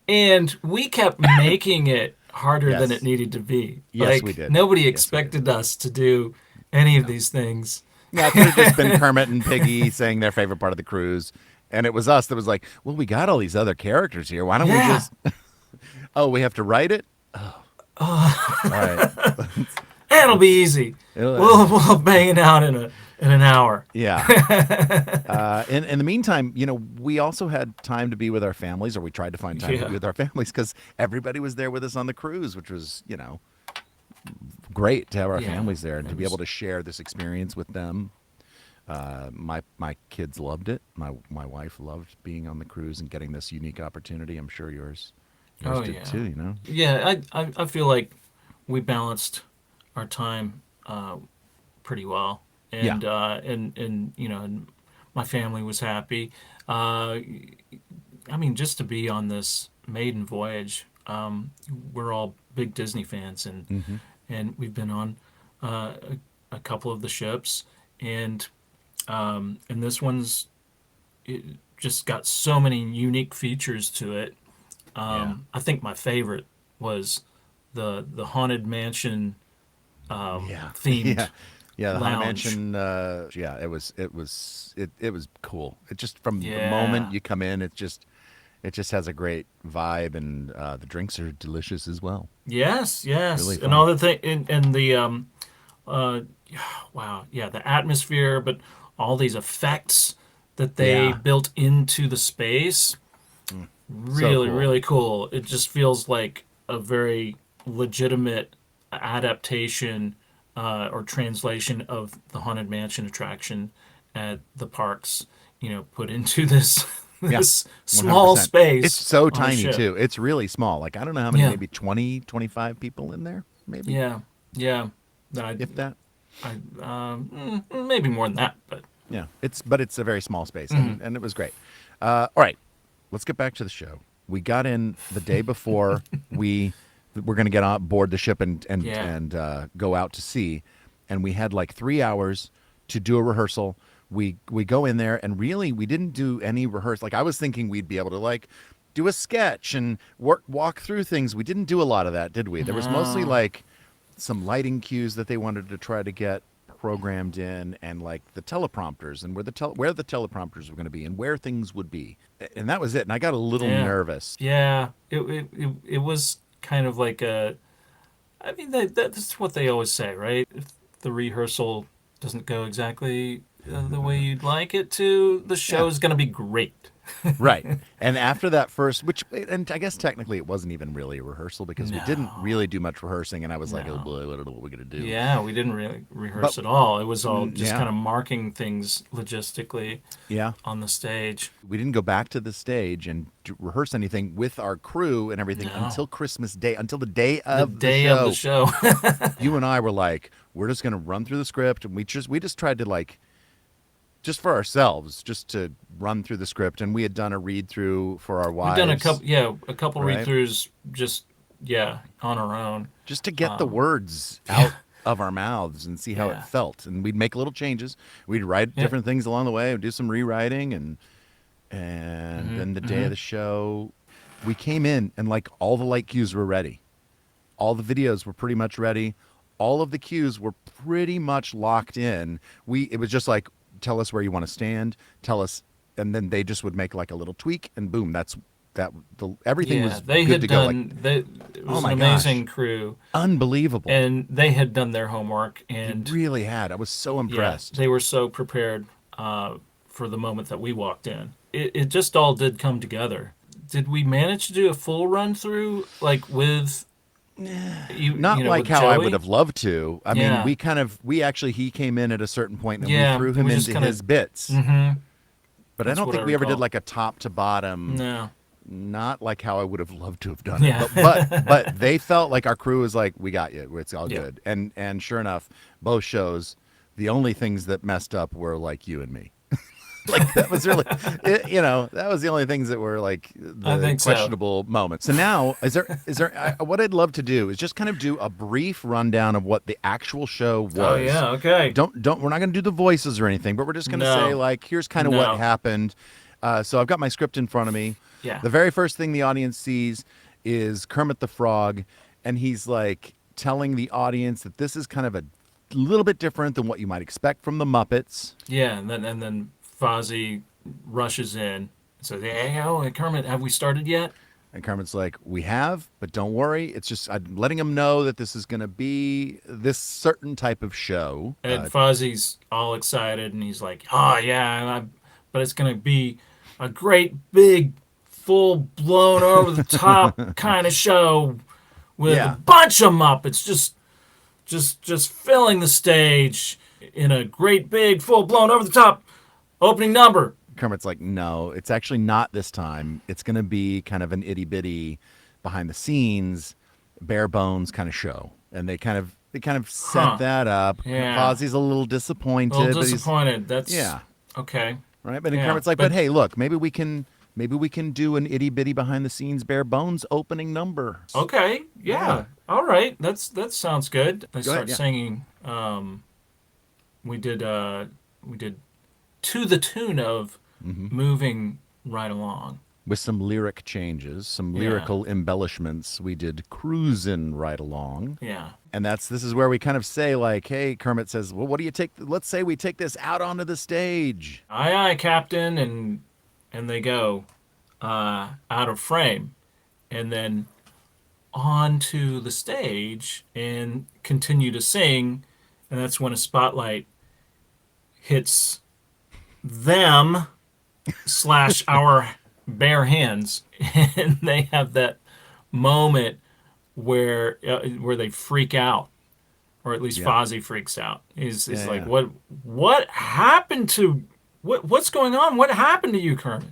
and we kept making it harder than Yes. it needed to be. Yes, Like, we did. Nobody Yes, we expected us to do any of these things. Yeah, it could have just been Kermit and Piggy saying their favorite part of the cruise, and it was us that was like, "Well, we got all these other characters here. Why don't we Yeah. just?" Oh, we have to write it. Oh, all right. It'll be easy. It'll- We'll bang it out in an hour. Yeah. In the meantime, we also had time to be with our families, or we tried to find time to Yeah. be with our families because everybody was there with us on the cruise, which was, great to have our Yeah, families there and it to be was- able to share this experience with them. My kids loved it. My wife loved being on the cruise and getting this unique opportunity. I'm sure yours Oh, did yeah. too. Yeah, I feel like we balanced our time pretty well, and and my family was happy. I mean, just to be on this maiden voyage, we're all big Disney fans, and we've been on a couple of the ships, and this one's just got so many unique features to it. I think my favorite was the Haunted Mansion themed. Yeah, the Haunted lounge. Mansion. It was cool. It just from the Yeah. moment you come in, it just has a great vibe, and the drinks are delicious as well. Yes, Really and fun. all the thing and the wow, yeah, the atmosphere, but all these effects that they Yeah. built into the space, really, cool. really cool. It just feels like a very legitimate adaptation or translation of the Haunted Mansion attraction at the parks. Put into this this small 100%. space. It's so on a tiny ship. too. It's really small. Like I don't know how many, Yeah. maybe 20, 25 people in there, maybe Yeah, yeah. if that. Maybe more than that, but Yeah, it's a very small space, Mm-hmm. and it was great. All right, let's get back to the show. We got in the day before we were going to get on board the ship and go out to sea, and we had like 3 hours to do a rehearsal. We go in there, and really we didn't do any rehearsal. Like I was thinking we'd be able to like do a sketch and walk through things. We didn't do a lot of that, did we? There was mostly like some lighting cues that they wanted to try to get programmed in, and like the teleprompters and where the teleprompters were going to be and where things would be, and that was it. And I got a little Yeah. nervous. yeah, it was kind of like I mean, that's what they always say, right? If the rehearsal doesn't go exactly the way you'd like it to, the show's going to be great. Right. And after that first, and I guess technically it wasn't even really a rehearsal because we didn't really do much rehearsing, and I was like, oh boy, I don't know what we're going to do. Yeah, we didn't really rehearse at all. It was all just yeah. kind of marking things logistically Yeah. on the stage. We didn't go back to the stage and rehearse anything with our crew and everything until Christmas Day, until the day of The day the show. of the show. You and I were like, we're just going to run through the script, and we just tried to like just for ourselves, just to run through the script, and we had done a read through for our We've wives. done a couple Right. read-throughs just on our own. just to get the words out of our mouths and see how Yeah. it felt. And we'd make little changes. We'd write Yeah. different things along the way, and do some rewriting, and Mm-hmm. then the day of the show, we came in and like all the light cues were ready. All the videos were pretty much ready. All of the cues were pretty much locked in. It was just like, tell us where you want to stand, tell us, and then they just would make like a little tweak, and boom, everything was They good had to go. Like, done. It was Oh my an amazing crew, unbelievable. and they had done their homework, and It really had. I was so yeah, impressed. they were so prepared for the moment that we walked in. It just all did come together. Did we manage to do a full run through, like with you? Not you know, like with how I Joey? would have loved to. I Yeah. mean, he came in at a certain point and Yeah, we threw and him we just into kinda- his bits. Mhm. But I That's don't what think I we ever did recall. like a top to bottom. No. Not like how I would have loved to have done Yeah. it. But they felt like our crew was like, we got you. It's all Yeah. good. And sure enough, both shows, the only things that messed up were like you and me. Like that was really, that was the only things that were like I the think so. questionable moments. So now, what I'd love to do is just kind of do a brief rundown of what the actual show was. Oh yeah. Okay. We're not going to do the voices or anything, but we're just going to No. say like, here's kind of No. what happened. So I've got my script in front of me. Yeah. The very first thing the audience sees is Kermit the Frog, and he's like telling the audience that this is kind of a little bit different than what you might expect from the Muppets. Yeah, and then Fozzie rushes in and says, "Hey, Kermit, have we started yet?" And Kermit's like, we have, but don't worry. It's just I'm letting him know that this is going to be this certain type of show. And Fozzie's all excited, and he's like, "Oh yeah, but it's gonna be a great big, full blown over the top kind of show with Yeah. a bunch of Muppets just filling the stage in a great big, full blown over the top opening number." Kermit's like, no, it's actually not this time. It's going to be kind of an itty bitty, behind the scenes, bare bones kind of show. And they kind of set Huh. that up. Yeah. Fozzie's a little disappointed. A little but he's- disappointed. That's Yeah. okay. Right, but then Yeah, Kermit's like, but- but hey, look, maybe we can do an itty bitty behind the scenes bare bones opening number. Okay, yeah. All right. That sounds good. They Go start ahead, yeah. singing. We did to the tune of Mm-hmm. moving right along. With some lyric changes, some Yeah. lyrical embellishments, we did cruising right along. Yeah. And this is where we kind of say like, hey, Kermit says, well, what do you take? Let's say we take this out onto the stage. Aye aye, Captain, and they go out of frame, and then onto the stage and continue to sing, and that's when a spotlight hits them / our bare hands, and they have that moment where they freak out, or at least Yeah. Fozzie freaks out. He's Yeah, like, yeah. what happened to what's going on? What happened to you, Kermit?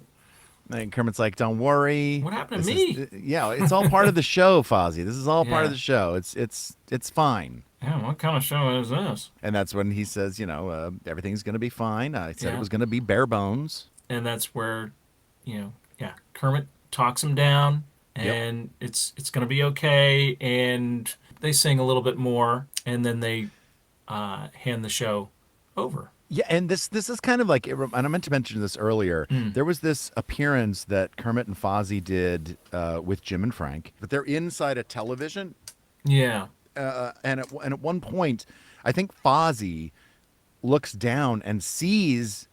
And Kermit's like, don't worry. What happened to This me? is- yeah, it's all part of the show, Fozzie. This is all part Yeah. of the show. It's fine. Yeah, what kind of show is this? And that's when he says, everything's going to be fine. I said Yeah. it was going to be bare bones. And that's where, Kermit talks him down, Yep. and it's going to be okay. And they sing a little bit more, and then they hand the show over. Yeah, and this is kind of like, and I meant to mention this earlier. There was this appearance that Kermit and Fozzie did with Jim and Frank, but they're inside a television. Yeah. And at one point, I think Fozzie looks down and sees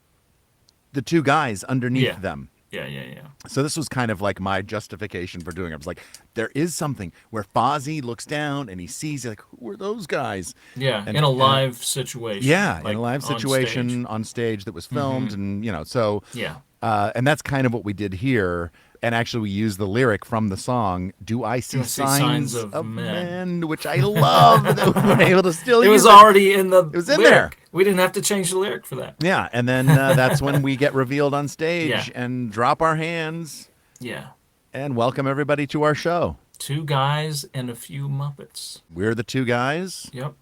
the two guys underneath Yeah. them. Yeah. So this was kind of like my justification for doing it. I was like, there is something where Fozzie looks down and he sees, like, who are those guys? Yeah. And- in a and- live situation. Yeah, like in a live on situation stage. on stage that was filmed, and so Yeah. and that's kind of what we did here. And actually, we used the lyric from the song "Do I See, I See signs, Signs of of Men?" Men?" which I love that we were able to still It use was already in the. It was in lyric. there. We didn't have to change the lyric for that. Yeah, and then that's when we get revealed on stage Yeah. and drop our hands Yeah. and welcome everybody to our show. 2 guys and a few Muppets. We're the two guys. Yep.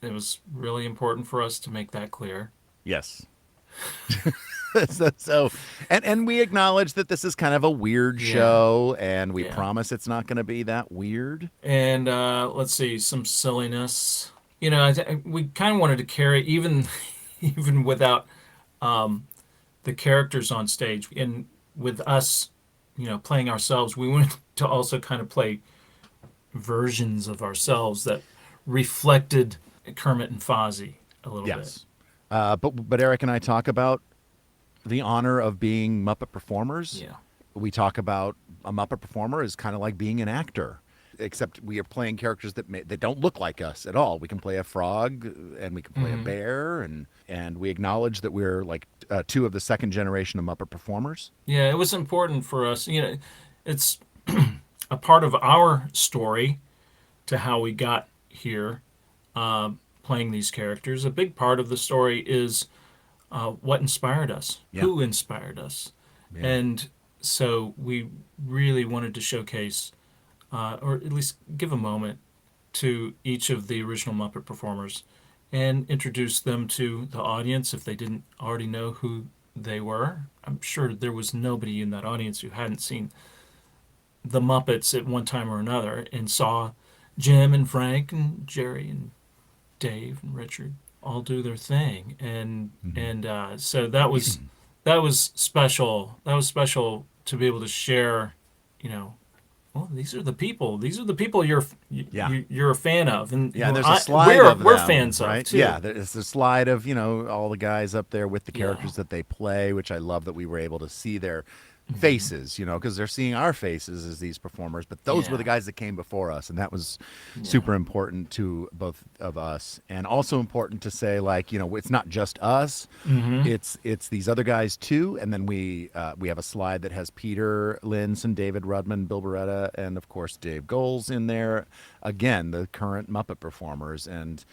It was really important for us to make that clear. Yes. So, and we acknowledge that this is kind of a weird Yeah. show, and we Yeah. promise it's not going to be that weird. And let's see, some silliness. We kind of wanted to carry even even without the characters on stage, and with us, playing ourselves, we wanted to also kind of play versions of ourselves that reflected Kermit and Fozzie a little bit. Yes. But Eric and I talk about the honor of being Muppet performers. Yeah. We talk about a Muppet performer is kind of like being an actor, except we are playing characters that don't look like us at all. We can play a frog, and we can play a bear, and we acknowledge that we're like two of the second generation of Muppet performers. Yeah, it was important for us. It's a part of our story to how we got here playing these characters. A big part of the story is what inspired us, Yeah. who inspired us. Yeah. And so we really wanted to showcase, or at least give a moment to each of the original Muppet performers and introduce them to the audience if they didn't already know who they were. I'm sure there was nobody in that audience who hadn't seen the Muppets at one time or another and saw Jim and Frank and Jerry and Dave and Richard all do their thing, and so that was special. That was special to be able to share. Well, these are the people. These are the people Yeah. you're a fan of, and Yeah, who there's a slide of we're them, fans right? of too. Yeah, there's a slide of all the guys up there with the Yeah. characters that they play, which I love that we were able to see their Mm-hmm. faces, because they're seeing our faces as these performers. But those were Yeah. the guys that came before us, and that was super important to both of us, and also important to say, like, it's not just us; Mm-hmm. it's these other guys too. And then we have a slide that has Peter Linson, David Rudman, Bill Beretta, and of course Dave Goles in there. Again, the current Muppet performers, and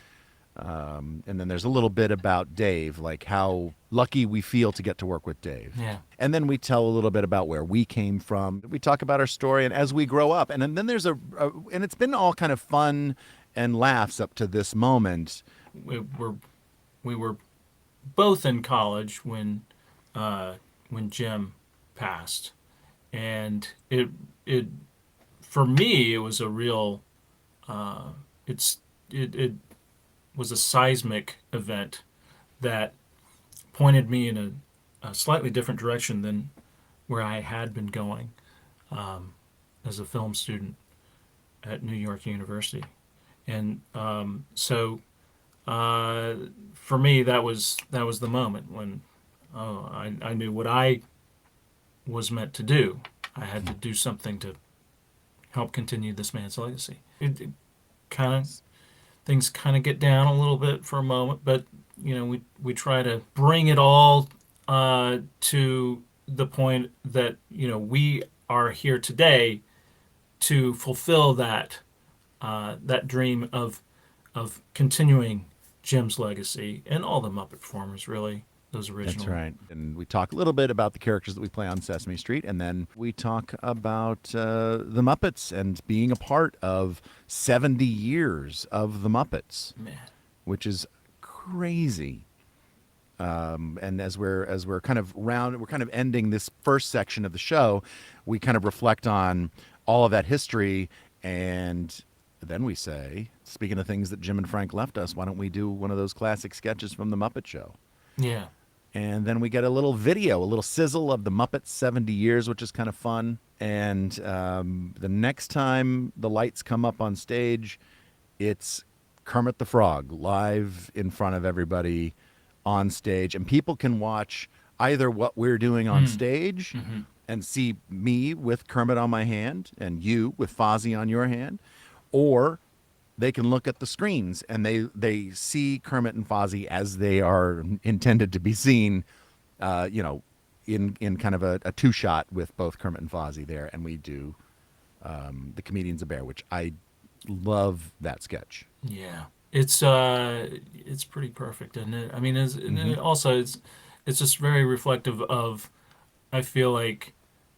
then there's a little bit about Dave, like how lucky we feel to get to work with Dave. Yeah. And then we tell a little bit about where we came from. We talk about our story and as we grow up. And then there's and it's been all kind of fun and laughs up to this moment. We were both in college when Jim passed, and it for me it was a real it was a seismic event that pointed me in a slightly different direction than where I had been going as a film student at New York University. And for me, that was the moment when I knew what I was meant to do. I had to do something to help continue this man's legacy. It kind of things kind of get down a little bit for a moment, but we try to bring it all to the point that we are here today to fulfill that dream of continuing Jim's legacy and all the Muppet performers, really, those original. That's right. And we talk a little bit about the characters that we play on Sesame Street, and then we talk about the Muppets and being a part of 70 years of the Muppets, Man. which is crazy. And as we're kind of ending this first section of the show, we kind of reflect on all of that history, and then we say, speaking of things that Jim and Frank left us, why don't we do one of those classic sketches from the Muppet Show? Yeah. And then we get a little video, a little sizzle of the Muppets 70 years, which is kind of fun. And the next time the lights come up on stage, it's Kermit the Frog live in front of everybody on stage. And people can watch either what we're doing on stage and see me with Kermit on my hand and you with Fozzie on your hand, or they can look at the screens and they see Kermit and Fozzie as they are intended to be seen, in kind of a two-shot with both Kermit and Fozzie there. And we do The Comedian's a Bear, which I love that sketch. Yeah. It's pretty perfect, isn't it? I mean, and it also it's just very reflective of, I feel like,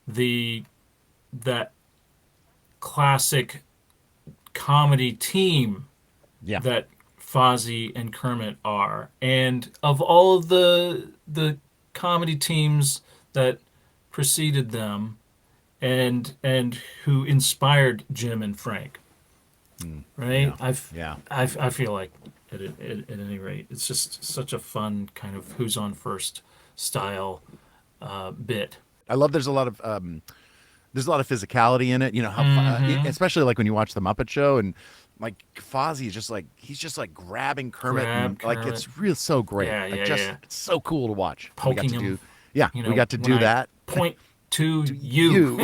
that classic comedy team Yeah. that Fozzie and Kermit are. And of all of the comedy teams that preceded them and who inspired Jim and Frank, right? Yeah. Yeah. I feel like at any rate, it's just such a fun kind of who's on first style bit. I love there's a lot of physicality in it. You know how, especially like when you watch the Muppet Show and like Fozzie is just like he's just like grabbing Kermit and like Kermit. it's real so great. Yeah, like yeah, just yeah. it's so cool to watch. Poking him. Yeah, You know, we got to when do I that. Point to you.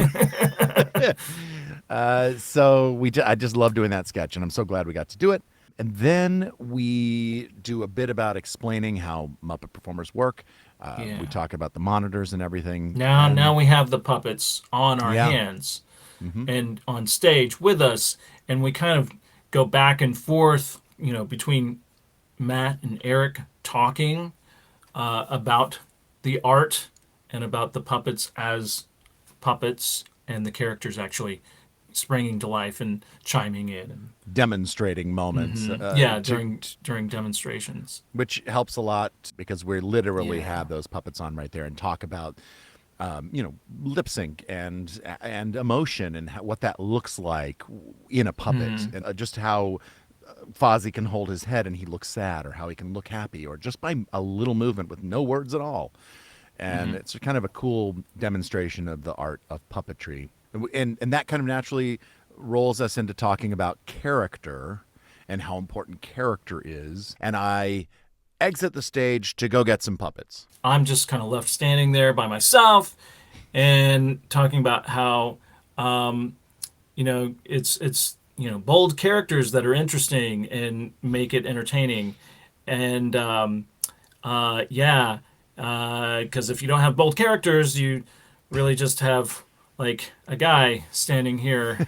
So I just love doing that sketch, and I'm so glad we got to do it. And then we do a bit about explaining how Muppet performers work. Yeah. We talk about the monitors and everything. Now we have the puppets on our Yeah. hands and on stage with us, and we kind of go back and forth, between Matt and Eric talking about the art and about the puppets as puppets and the characters actually springing to life and chiming in. And, Demonstrating moments. during demonstrations. Which helps a lot because we literally Yeah. have those puppets on right there and talk about, lip sync and emotion and what that looks like in a puppet, and just how Fozzie can hold his head and he looks sad, or how he can look happy, or just by a little movement with no words at all. And it's kind of a cool demonstration of the art of puppetry, and that kind of naturally rolls us into talking about character and how important character is. And I exit the stage to go get some puppets. I'm just kind of left standing there by myself and talking about how, it's bold characters that are interesting and make it entertaining. And, because if you don't have bold characters, you really just have like a guy standing here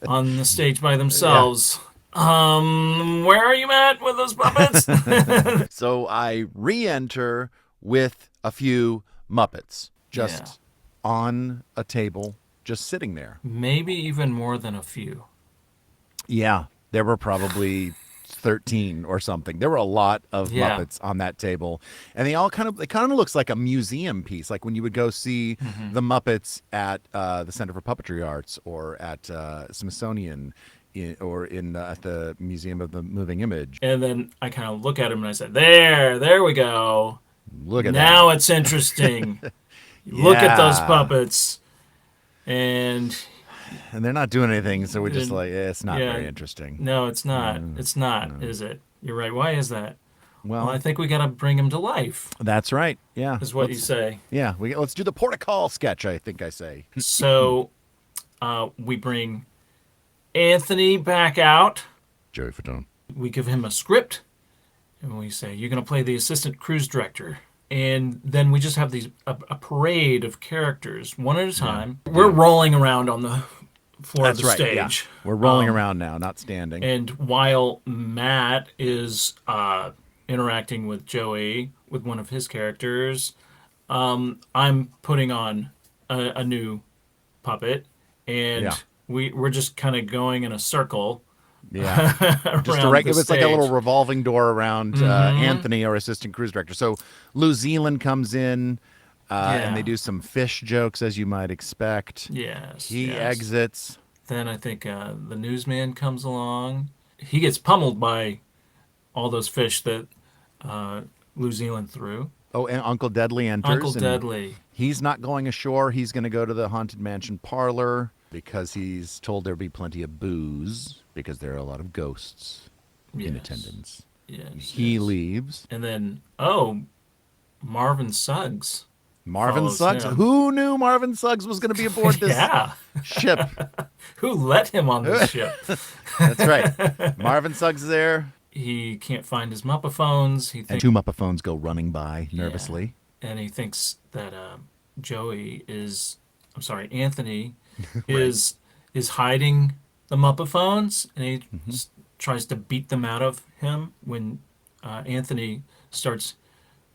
on the stage by themselves. Where are you at with those puppets? So I re-enter with a few Muppets just on a table, just sitting there. Maybe even more than a few. Yeah, there were probably 13 or something. There were a lot of Yeah. Muppets on that table, and it kind of looks like a museum piece, like when you would go see the Muppets at the Center for Puppetry Arts, or at Smithsonian, at the Museum of the Moving Image. And then I kind of look at him and I said, there we go. Look at Now that. it's interesting. Look at those Yeah. puppets. And And they're not doing anything, so we're just like, it's not yeah. very interesting. no, it's not. It's not, is it? You're right. Why is that? Well, I think we got to bring him to life, That's right. Yeah. is what you say. Yeah. Let's do the Portical sketch, I think I say. So we bring Anthony back out. Joey Fatone. We give him a script, and we say, you're going to play the assistant cruise director. And then we just have a parade of characters, one at a time. We're rolling around on the floor of the stage. Yeah. We're rolling around now, not standing. And while Matt is interacting with Joey, with one of his characters, I'm putting on a new puppet. And Yeah. we're just kind of going in a circle. Yeah. Just around it the was like a little stage. revolving door around Anthony, our assistant cruise director. So New Zealand comes in, and they do some fish jokes, as you might expect. Yes. He yes. exits. Then I think the newsman comes along. He gets pummeled by all those fish that New Zealand threw. Oh, and Uncle Deadly enters. Uncle and Deadly. He's not going ashore. He's going to go to the Haunted Mansion parlor because he's told there'll be plenty of booze because there are a lot of ghosts in Yes. attendance. Yes. He yes. leaves. And then, Marvin Suggs. Marvin Follows Suggs. him. Who knew Marvin Suggs was going to be aboard this Yeah. ship? Who let him on this ship? That's right. Marvin Suggs is there. He can't find his Muppaphones. He And thinks, two Muppaphones go running by nervously. and he thinks that Anthony is hiding the Muppaphones, and he tries to beat them out of him when Anthony starts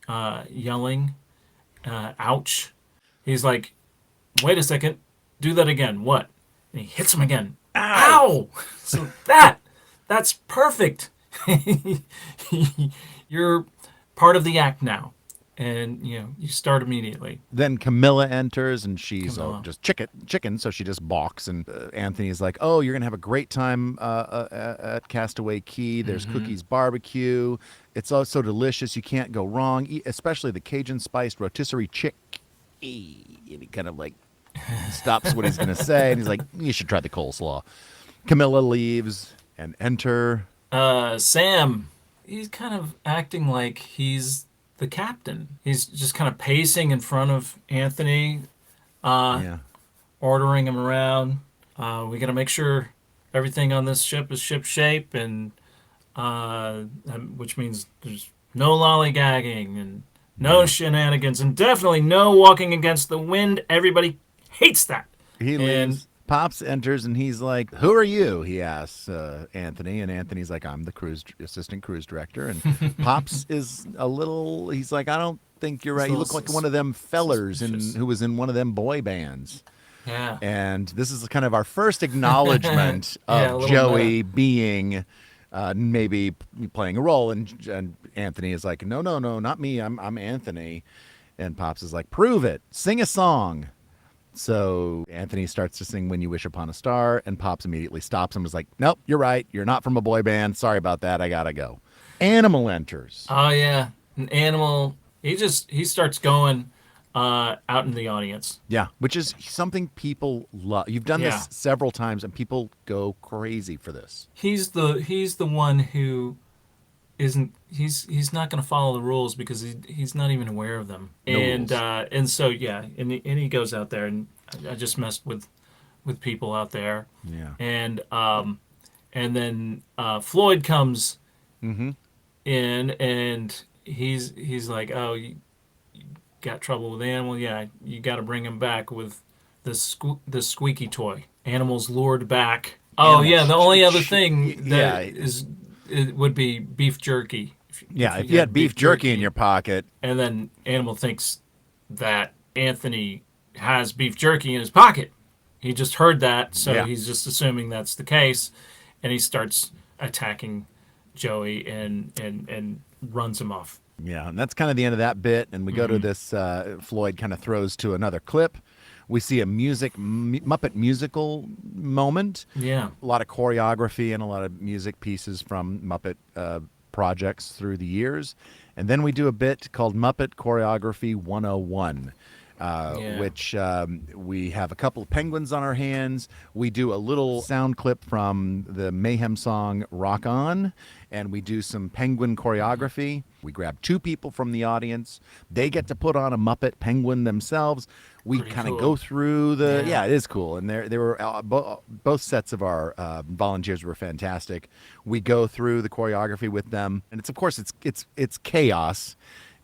yelling, ouch. He's like, wait a second, do that again. What? And he hits him again. Ow! So that's perfect. You're part of the act now, and you start immediately. Then Camilla enters, and she's Camilla. just chicken, so she just balks. And Anthony's like, "Oh, you're gonna have a great time at Castaway Key. There's cookies barbecue. It's all so delicious. You can't go wrong. Especially the Cajun spiced rotisserie chick." And he kind of like stops what he's gonna say, and he's like, "You should try the coleslaw." Camilla leaves, and enter. Sam, he's kind of acting like he's the captain. He's just kind of pacing in front of Anthony, Yeah. ordering him around. We got to make sure everything on this ship is ship shape, and which means there's no lollygagging and no shenanigans, and definitely no walking against the wind. Everybody hates that. He And leaves. Pops enters, and he's like, "Who are you?" He asks Anthony, and Anthony's like, "I'm the assistant cruise director." And Pops is a little. He's like, "I don't think you're right. You look like one of them fellers suspicious. who was in one of them boy bands." Yeah. And this is kind of our first acknowledgement Yeah, a of little Joey being maybe playing a role, and Anthony is like, "No, no, no, not me. I'm Anthony." And Pops is like, "Prove it. Sing a song." So Anthony starts to sing "When You Wish Upon a Star," and Pops immediately stops him and is like, "Nope, you're right. You're not from a boy band. Sorry about that. I gotta go." Animal enters. Oh yeah, an animal. He starts going out in the audience. Yeah, which is something people love. You've done Yeah. this several times, and people go crazy for this. He's the one who isn't. He's not going to follow the rules because he's not even aware of them. No and rules. and so yeah, and he goes out there, and I just messed with people out there. Yeah. And then Floyd comes Mm-hmm. in, and he's like, oh, you got trouble with animal? Yeah, you got to bring him back with the squeaky toy. Animals lured back. Oh Animals yeah, the only other thing yeah. that is it would be beef jerky. Yeah, if you had beef jerky in your pocket, and then animal thinks that Anthony has beef jerky in his pocket. He just heard that, so Yeah. he's just assuming that's the case, and he starts attacking Joey and runs him off. yeah, and that's kind of the end of that bit. And we go to this. Floyd kind of throws to another clip. We see a Muppet musical moment. Yeah. A lot of choreography and a lot of music pieces from Muppet projects through the years. And then we do a bit called Muppet Choreography 101, Yeah. which we have a couple of penguins on our hands. We do a little sound clip from the Mayhem song Rock On, and we do some penguin choreography. We grab two people from the audience. They get to put on a Muppet penguin themselves. We Pretty kind of cool. go through the Yeah. it is cool, and they were both sets of our volunteers were fantastic. We go through the choreography with them, and of course it's chaos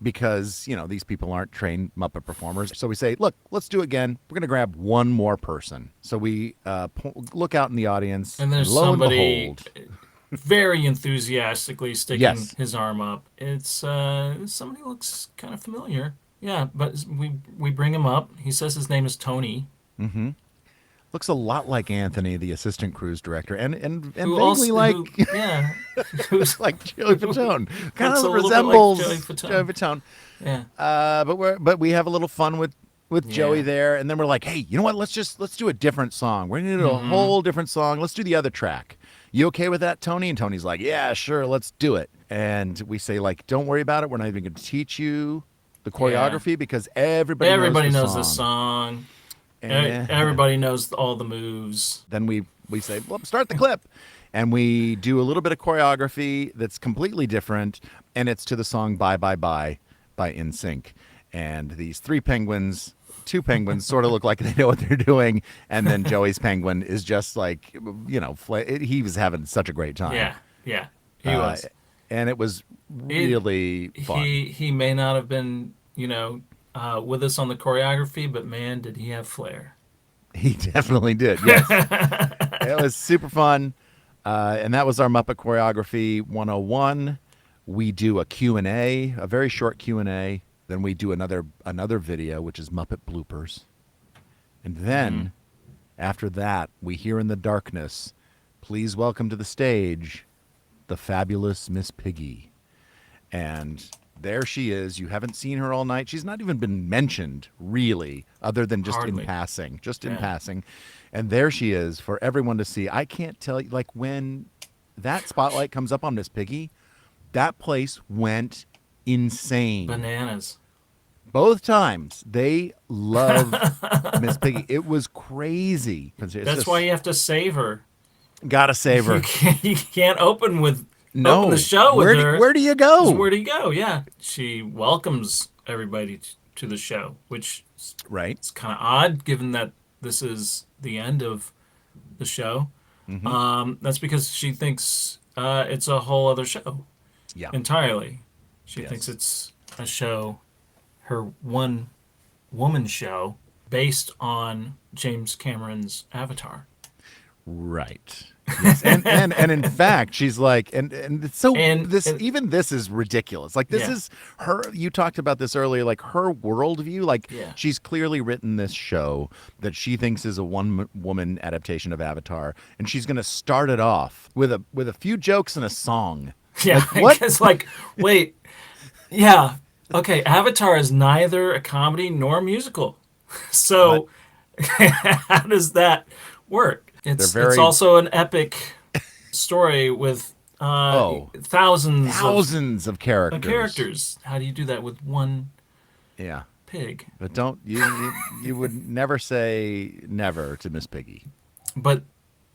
because these people aren't trained Muppet performers. So we say, look, let's do it again. We're gonna grab one more person. So we look out in the audience, And there's lo somebody and behold, very enthusiastically sticking Yes. his arm up. It's somebody who looks kind of familiar. Yeah, but we bring him up. He says his name is Tony. looks a lot like Anthony, the assistant cruise director, and Who vaguely also, like yeah, who's like Joey Fatone. Kind Looks of a little bit like resembles Joey Fatone. Joey Fatone. yeah. But we have a little fun with Joey Yeah. there, and then we're like, hey, you know what? Let's do a different song. We're gonna do a Mm-hmm. whole different song. Let's do the other track. You okay with that, Tony? And Tony's like, yeah, sure, let's do it. And we say, like, don't worry about it. We're not even going to teach you the choreography because everybody knows this song. And Everybody knows all the moves. then we say, well, start the clip. And we do a little bit of choreography that's completely different, and it's to the song Bye Bye Bye by NSYNC. And these two penguins sort of look like they know what they're doing, and then Joey's penguin is just like, he was having such a great time. Yeah, he was. And it was really fun. He may not have been, with us on the choreography, but man, did he have flair. He definitely did, yes. It was super fun. And that was our Muppet Choreography 101. We do a Q&A, a very short Q&A. Then we do another video, which is Muppet Bloopers. And then, after that, we hear in the darkness, please welcome to the stage, the fabulous Miss Piggy. And there she is. You haven't seen her all night. She's not even been mentioned, really, other than just Hardly. in passing. Just in Yeah. passing. And there she is for everyone to see. I can't tell you, like, when that spotlight comes up on Miss Piggy, that place went insane. Bananas. Both times they love Miss Piggy. It was crazy. That's why you have to save her. Gotta save her. You can't open No, open the show with her. Where do you go? Where do you go? Yeah, she welcomes everybody to the show, which Right. is kind of odd given that this is the end of the show. That's because she thinks it's a whole other show Yeah. entirely. She Yes. thinks it's a show, her one woman show, based on James Cameron's Avatar. Right. Yes. And in fact, she's like, and it's so And even this is ridiculous. Like this Yeah. is her. You talked about this earlier. Like her worldview. Like Yeah. she's clearly written this show that she thinks is a one woman adaptation of Avatar, and she's going to start it off with a few jokes and a song. Yeah, Like, what? it's like, wait, yeah, okay. Avatar is neither a comedy nor a musical, so how does that work? It's They're very- also an epic story with thousands of characters. of characters. How do you do that with one Yeah. pig? But don't you would never say never to Miss Piggy. But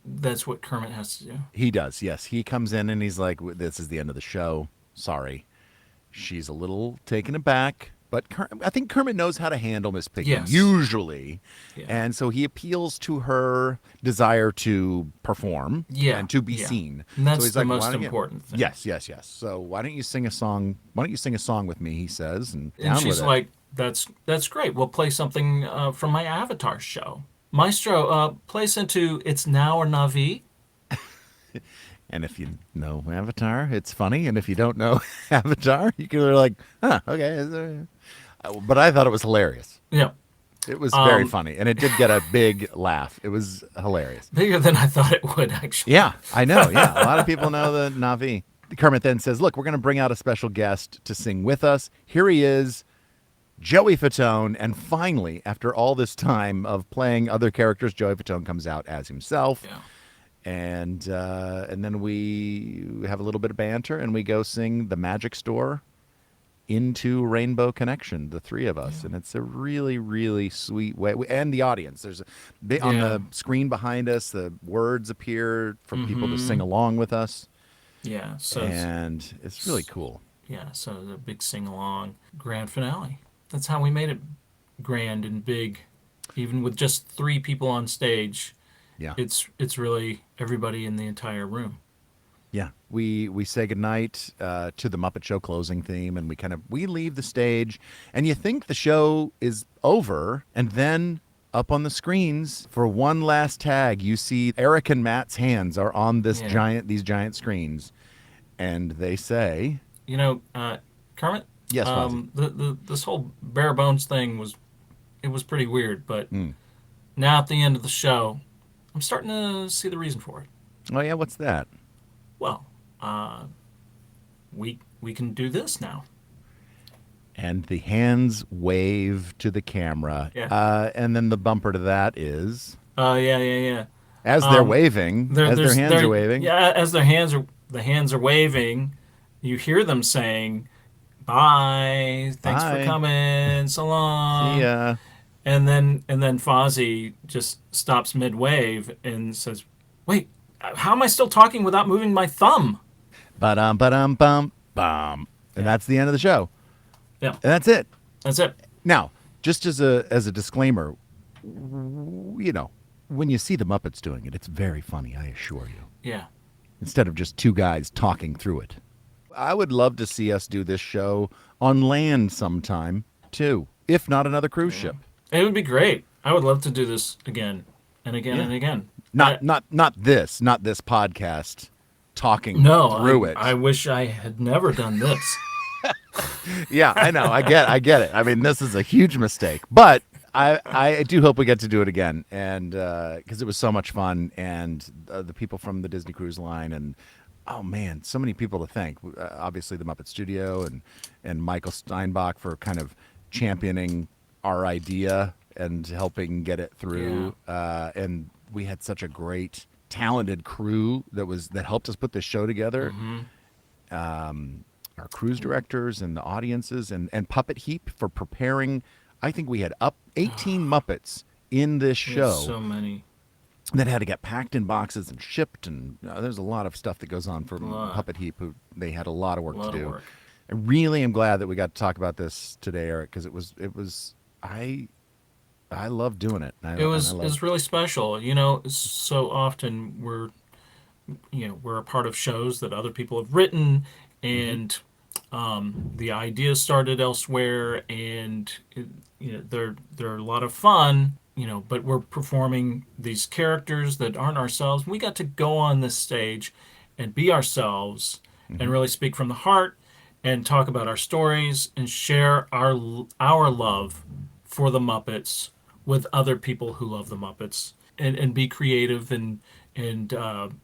that's what Kermit has to do. He does, yes. He comes in and he's like, "This is the end of the show. Sorry." She's a little taken aback, but I think Kermit knows how to handle Miss Piggy, Yes. usually. Yeah. And so he appeals to her desire to perform Yeah, and to be yeah. seen. And that's so he's the like, most "Why don't you-" important thing. Yes. So why don't you sing a song? Why don't you sing a song with me? He says, and And down she's with it. like, that's great. We'll play something from my Avatar show. Maestro, place into It's Now or Navi. And if you know Avatar, it's funny. And if you don't know Avatar, you can be like, huh, okay. But I thought it was hilarious. Yeah. It was very funny. And it did get a big laugh. It was hilarious. Bigger than I thought it would, actually. Yeah, I know. Yeah. A lot of people know the Navi. Kermit then says, look, we're going to bring out a special guest to sing with us. Here he is, Joey Fatone. And finally, after all this time of playing other characters, Joey Fatone comes out as himself. Yeah. And then we have a little bit of banter, and we go sing The Magic Store into Rainbow Connection, the three of us. And it's a really, really sweet way. And the audience. There's on Yeah. the screen behind us, the words appear for people to sing along with us. Yeah. So, And it's really cool. so the big sing along grand finale. That's how we made it grand and big, even with just 3 people on stage. Yeah. It's really everybody in the entire room. Yeah, we say goodnight to the Muppet Show closing theme, and we leave the stage, and you think the show is over, and then up on the screens for one last tag, you see Eric and Matt's hands are on these giant screens, and they say, You know, Kermit. Yes, Fonzie. This whole bare bones thing was pretty weird, but now at the end of the show, I'm starting to see the reason for it. "Oh yeah, what's that?" Well, we can do this now. And the hands wave to the camera, Yeah. and then the bumper to that is Yeah. as they're waving, as their hands are waving. Yeah, as the hands are waving, you hear them saying, "Bye, thanks Bye. for coming, so long." Yeah. And then Fozzie just stops mid wave and says, "Wait, how am I still talking without moving my thumb?" Ba-dum, ba-dum, bum, bum. And that's the end of the show. Yeah, And that's it. that's it. Now, just as a disclaimer, you know, when you see the Muppets doing it, it's very funny, I assure you. Yeah, Instead of just 2 guys talking through it. I would love to see us do this show on land sometime, too. If not another cruise ship. it would be great. I would love to do this again and again and again. Not this podcast talking No, through it. I wish I had never done this. Yeah, I know. I get it. I mean, this is a huge mistake, but I do hope we get to do it again, and because it was so much fun, and the people from the Disney Cruise Line and oh man, so many people to thank. Obviously, the Muppet Studio and Michael Steinbach for kind of championing our idea and helping get it through. And we had such a great, talented crew that helped us put this show together. Our cruise directors and the audiences and Puppet Heap for preparing. I think we had up 18 Muppets in this show. So many. That had to get packed in boxes and shipped, and there's a lot of stuff that goes on for Puppet Heap. They had a lot of work to do. I really am glad that we got to talk about this today, Eric, because it was I love doing it. It was really special. You know, so often we're a part of shows that other people have written, and the ideas started elsewhere, and they're a lot of fun. But we're performing these characters that aren't ourselves. We got to go on this stage and be ourselves and really speak from the heart and talk about our stories and share our love for the Muppets with other people who love the Muppets and be creative and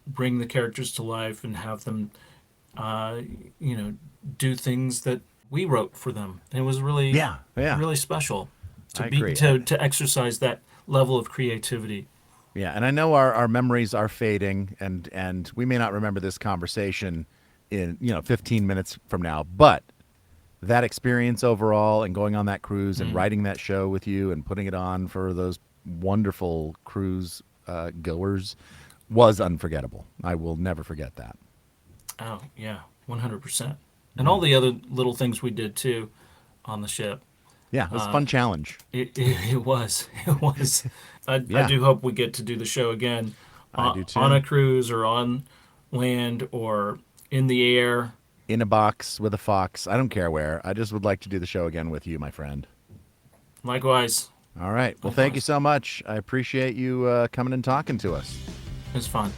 bring the characters to life and have them, do things that we wrote for them. It was really, really special to exercise that level of creativity. Yeah, and I know our memories are fading, and we may not remember this conversation in 15 minutes from now, but that experience overall and going on that cruise and writing that show with you and putting it on for those wonderful cruise goers was unforgettable. I will never forget that. Oh, yeah, 100%. And all the other little things we did, too, on the ship. Yeah, it was a fun challenge. It was. It was. I do hope we get to do the show again I do too. On a cruise or on land or in the air. In a box with a fox. I don't care where. I just would like to do the show again with you, my friend. Likewise. All right. Well, thank you so much. I appreciate you coming and talking to us. It was fun.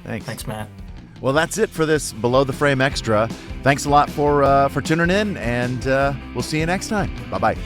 Thanks, Matt. Well, that's it for this Below the Frame Extra. Thanks a lot for tuning in, and we'll see you next time. Bye-bye.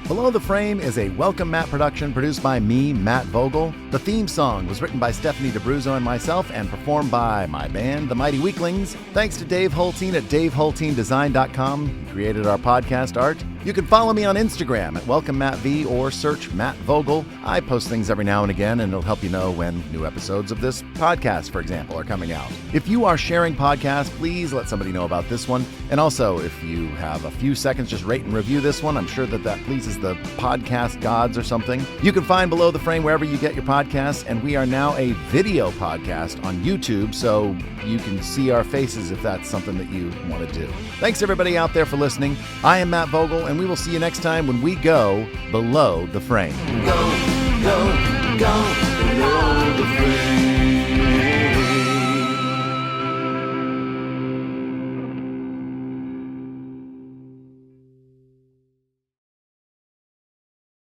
Below the Frame is a Welcome Matt production produced by me, Matt Vogel. The theme song was written by Stephanie DeBruzzo and myself and performed by my band, The Mighty Weaklings. Thanks to Dave Hulteen at DaveHulteenDesign.com. He created our podcast art. You can follow me on Instagram at WelcomeMattV or search Matt Vogel. I post things every now and again, and it'll help you know when new episodes of this podcast, for example, are coming out. If you are sharing podcasts, please let somebody know about this one. And also, if you have a few seconds, just rate and review this one. I'm sure that pleases the podcast gods or something. You can find Below the Frame wherever you get your podcasts, and we are now a video podcast on YouTube, so you can see our faces if that's something that you want to do. Thanks everybody out there for listening. I am Matt Vogel, and we will see you next time when we go Below the Frame. Go, go, go.